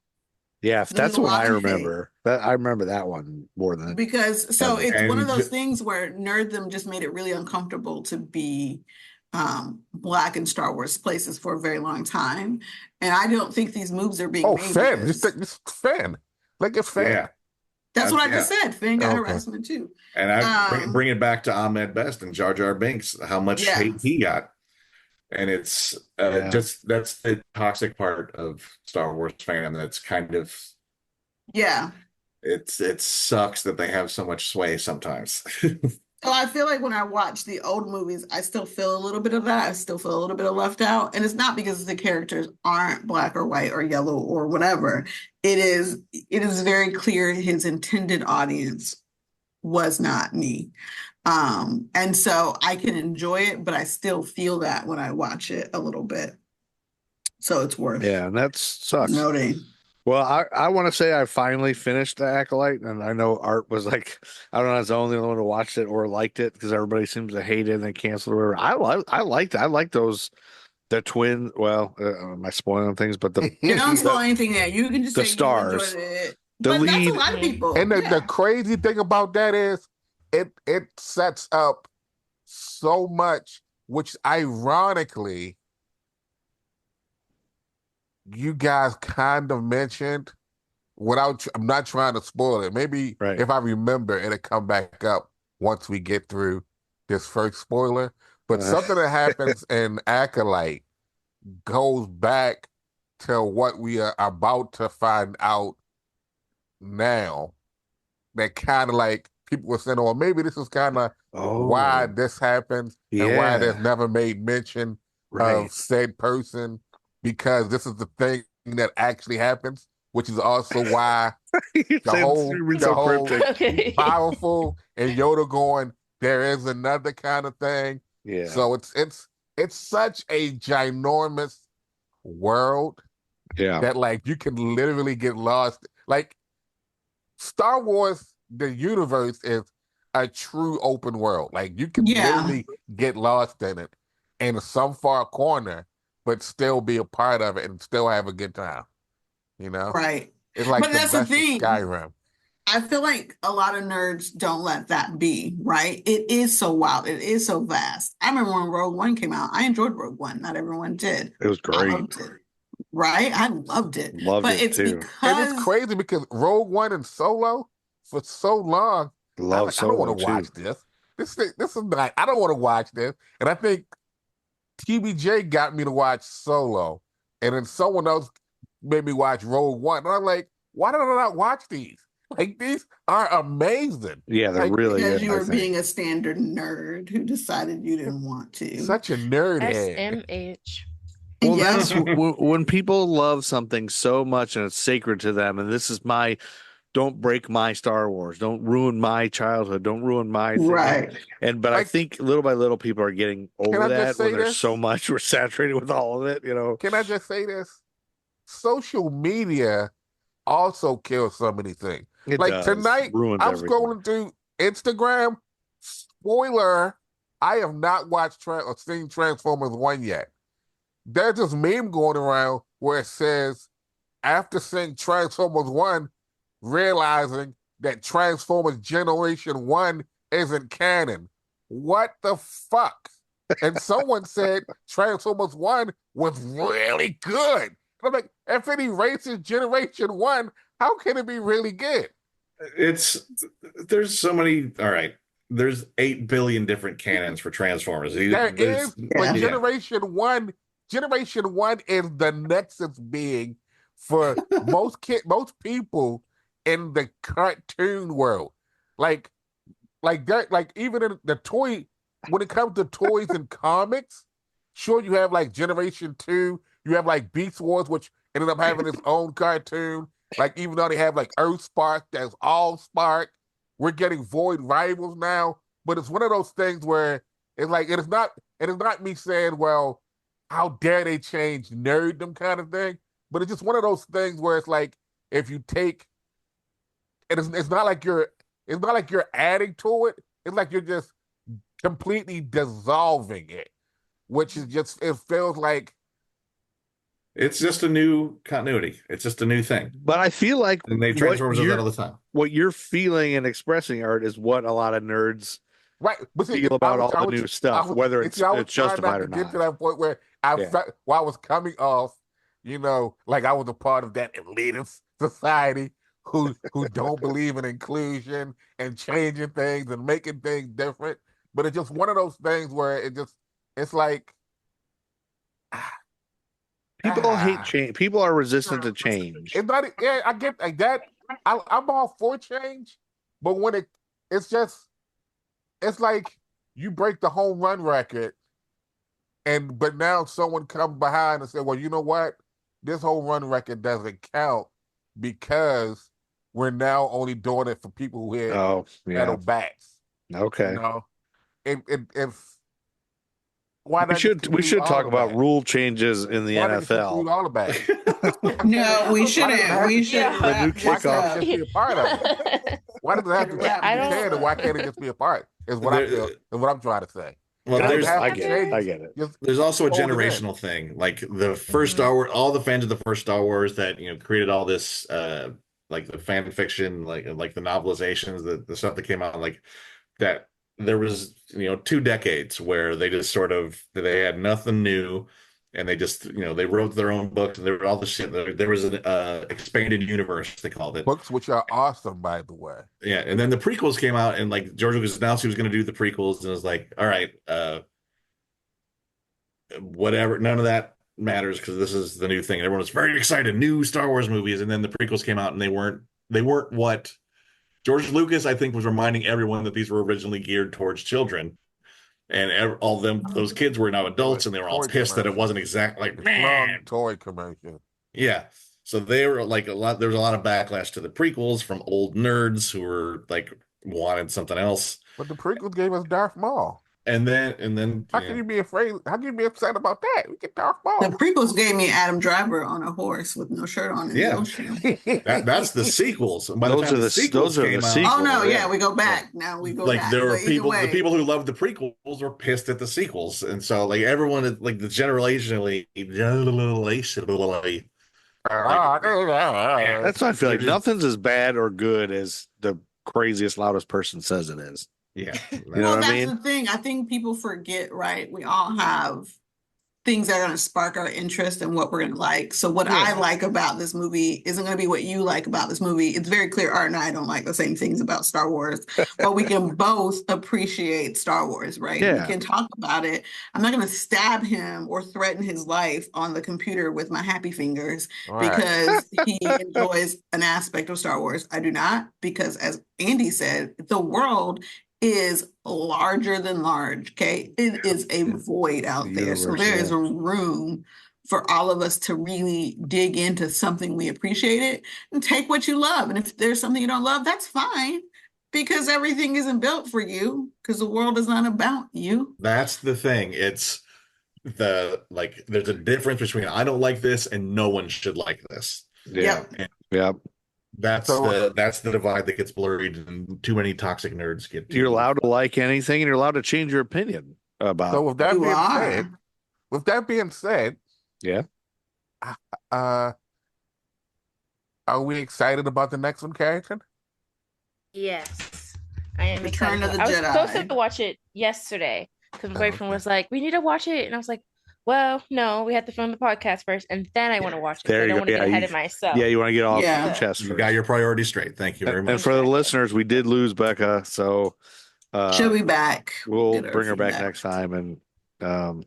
Yeah, There was that's a what lot I of hate. remember. I remember that one more than Because so Yeah, it's one of and those things where nerddom just made it really uncomfortable to be Black in Star Wars places for a very long time. And I don't think these moves are being made. Finn, because- just Finn. Like it's Finn. Yeah. That's what I Yeah. just said. Finn got Okay. harassment too. And I bring it back to Ahmed Best and Jar Jar Binks, how much Yeah. hate he got. And it's just that's the toxic part of Star Wars fandom. That's kind of Yeah. it sucks that they have so much sway sometimes. So I feel like when I watch the old movies, I still feel a little bit of that. I still feel a little bit of left out. And it's not because the characters aren't Black or white or yellow or whatever. It is very clear his intended audience was not me. And so I can enjoy it, but I still feel that when I watch it a little bit. So it's worth and that sucks. noting. Well, I want to say I finally finished the Acolyte, and I know Art was like, I don't know, I was the only one who watched it or liked it because everybody seems to hate it and they canceled it. Or whatever. I liked it. I like those the twin. Well, am I spoiling things? But the You don't spoil anything there. You can just the say stars. you enjoyed it. The But that's a lead- lot of people. And the crazy thing about that is it sets up so much, which ironically you guys kind of mentioned without, I'm not trying to spoil it. Maybe if I remember, it'll come back up once we get through this first spoiler. But something that happens in Acolyte goes back to what we are about to find out now. That kind of like people were saying, well, maybe this is kind of why this happens and why there's never made mention of said person, because this is the thing that actually happens, which is also why the whole powerful and Yoda going, there is another kind of thing. Yeah. So it's such a ginormous world that like you can literally get lost. Like Star Wars, the universe is a true open world. Like you can literally get lost in it in some far corner, but still be a part of it and still have a good time. You know? Right. It's like But that's the best of thing. Skyrim. I feel like a lot of nerds don't let that be, right? It is so wild. It is so vast. I remember when Rogue One came out. I enjoyed Rogue One. Not everyone did. It was great. I loved it. Right? I loved it. Loved but it it's too. because And it's crazy because Rogue One and Solo for so long, I don't want to watch this. This is not, I don't want to watch this. And I think TBJ got me to watch Solo, and then someone else made me watch Rogue One. And I'm like, why did I not watch these? Like, these are amazing. Yeah, they're like, really because good. you were being a standard nerd who decided you didn't want to. Such a nerd head. SMH. Well, that's when people love something so much and it's sacred to them. And this is my, don't break my Star Wars. Don't ruin my childhood. Don't ruin my thing. Right. But I think little by little people are getting over that when there's this? so much, we're saturated with all of it, you know. Can I just say this? Social media also kills so many things. It like does. tonight, Ruins I'm everything. scrolling through Instagram. Spoiler, I have not watched or seen Transformers 1 yet. There's this meme going around where it says, after seeing Transformers 1, realizing that Transformers Generation 1 isn't canon. What the fuck? And someone said Transformers 1 was really good. I'm like, if it erases Generation 1, how can it be really good? There's so many. All right. There's 8 billion different canons for Transformers. There is, but Yeah. Generation 1 is the nexus being for most people in the cartoon world. Like that, like even in the toy, when it comes to toys and comics, sure you have like Generation 2, you have like Beast Wars, which ended up having its own cartoon. Like even though they have like Earth Spark, that's All Spark. We're getting Void Rivals now, but it's one of those things where it's like it is not me saying, well, how dare they change nerddom kind of thing, but it's just one of those things where it's like if you take it's not like you're adding to it, it's like you're just completely dissolving it, which is just, it feels like it's just a new continuity. It's just a new thing. But I feel like And they Transformers do that all the time. what you're feeling and expressing, Art, is what a lot of nerds right. But see, feel about all the new stuff, whether it's justified or Get not. to that point where I was coming off, like I was a part of that elitist society who don't believe in inclusion and changing things and making things different. But it's just one of those things where it's like people hate change. People are resistant to change. it's not. Yeah, I get like that. I'm all for change, but when it's like you break the home run record, but now someone comes behind and says, "Well, you know what? This home run record doesn't count because we're now only doing it for people who hit metal bats." Okay. You know, if why we should talk about rule changes in the NFL. All about it? No, we shouldn't. We should. The new kickoff Just be a part of it. Why does it have to be said, and why can't it just be a part? Is what I feel. Is what I'm trying to say. Well, I get it. There's also a generational thing. Like the first Star Wars, all the fans of the first Star Wars that created all this, like the fan fiction, like the novelizations, the stuff that came out, like that. There was 2 decades where they just they had nothing new, and they just they wrote their own books, and there were all the shit. There was an expanded universe, they called it, books, which are awesome, by the way. Yeah, and then the prequels came out, and like George Lucas announced he was going to do the prequels, and it was like, all right, whatever, none of that matters because this is the new thing. And everyone was very excited, new Star Wars movies, and then the prequels came out, and they weren't what George Lucas, I think, was reminding everyone that these were originally geared towards children, and all those kids were now adults, and they were all pissed that it wasn't exactly like man toy commercial. Yeah, so they were like there was a lot of backlash to the prequels from old nerds who were like wanted something else. But the prequels gave us Darth Maul. And then how can you be afraid? How can you be upset about that? We get Darth Maul. The prequels gave me Adam Driver on a horse with no shirt on. That's the sequels. Those are the sequels. Oh no, yeah, we go back. Now we go like back. There were the people who loved the prequels were pissed at the sequels, and so like everyone, like the generationally. That's why I feel like nothing's as bad or good as the craziest, loudest person says it is. Yeah. Well, that's the thing. I think people forget, right? We all have things that are going to spark our interest and what we're going to like. So what I like about this movie isn't going to be what you like about this movie. It's very clear Art and I don't like the same things about Star Wars, but we can both appreciate Star Wars, right? Yeah. We can talk about it. I'm not going to stab him or threaten his life on the computer with my happy fingers because he enjoys an aspect of Star Wars. I do not, because as Andy said, the world is larger than large. Okay, it is a void out there, so there is a room for all of us to really dig into something we appreciate it and take what you love. And if there's something you don't love, that's fine, because everything isn't built for you, because the world is not about you. That's the thing. It's there's a difference between I don't like this and no one should like this. Yep. That's the divide that gets blurred, and too many toxic nerds get. You're allowed to like anything, and you're allowed to change your opinion about. So with that being said, yeah. Are we excited about the next one, Carrington? Yes, I am. Return of the I was Jedi. supposed to watch it yesterday, because my boyfriend was like, "We need to watch it," and I was like, "Well, no, we have to film the podcast first, and then I want to watch it. There I you don't go. want to get ahead of myself." Yeah, you want to get off Yeah. your chest You first. got your priorities straight. Thank you very much. And for the listeners, we did lose Becca, so She'll be back. we'll Get bring her back feedback. next time, and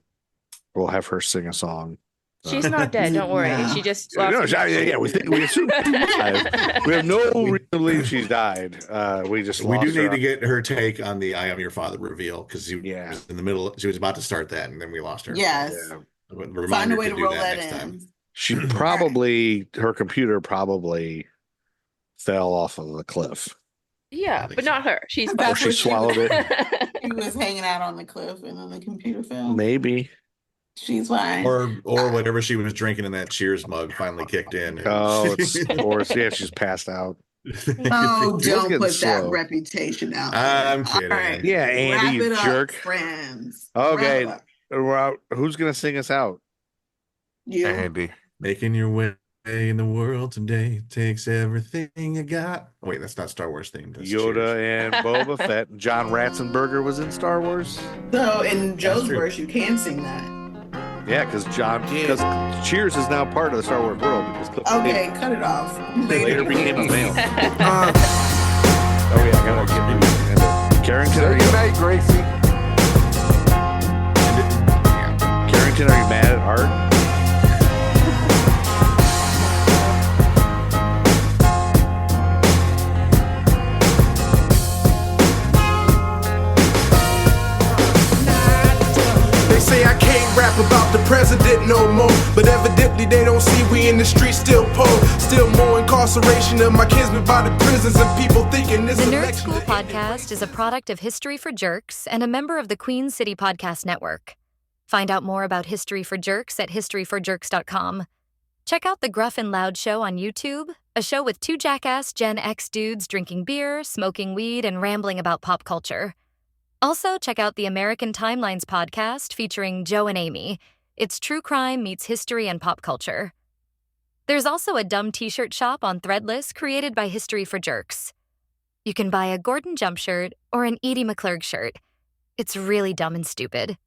we'll have her sing a song. She's not dead. Don't worry. No. She just No, lost her yeah, we assume she's died. We have no reason to believe she's died. We just We lost do need her. to get her take on the "I am your father" reveal because she Yeah. was in the middle. She was about to start that, and then we lost her. Yes. Yeah. Remind Find a her way to do roll that that next in. time. She probably her computer probably fell off of the cliff. Yeah, but not her. She's That's Or she what swallowed it. She was hanging out on the cliff and then the computer fell. Maybe. She's fine. Or whatever she was drinking in that Cheers mug finally kicked in. Oh, or yeah, she's passed out. Oh, It was don't getting put that slow. reputation out there. I'm kidding. All right. Yeah, Andy, Wrap you it up, jerk. friends. Okay. Wrap it up. We're out. Who's gonna sing us out? You. Andy. Making your way in the world today takes everything you got. Wait, that's not Star Wars theme. That's Yoda Cheers. and Boba Fett. John Ratzenberger was in Star Wars. So in Joe's true. verse, you can sing that. Yeah, because Cheers is now part of the Star Wars world because Cliff Okay, cut it off. later became a male. Oh yeah, I gotta get rid of Carrington. Say Are you, goodnight, Gracie. Carrington, are you mad at Art? They say I can't rap about the president no more, but evidently they don't see we in the streets still poor. Still more incarceration of my kinsmen by the prisons and people thinking this The Nerd election. School podcast is a product of History for Jerks and a member of the Queen City Podcast Network. Find out more about History for Jerks at historyforjerks.com. Check out the Gruff and Loud Show on YouTube, a show with two jackass Gen X dudes drinking beer, smoking weed, and rambling about pop culture. Also, check out the American Timelines podcast featuring Joe and Amy. It's true crime meets history and pop culture. There's also a dumb t-shirt shop on Threadless created by History for Jerks. You can buy a Gordon Jump shirt or an Edie McClurg shirt. It's really dumb and stupid.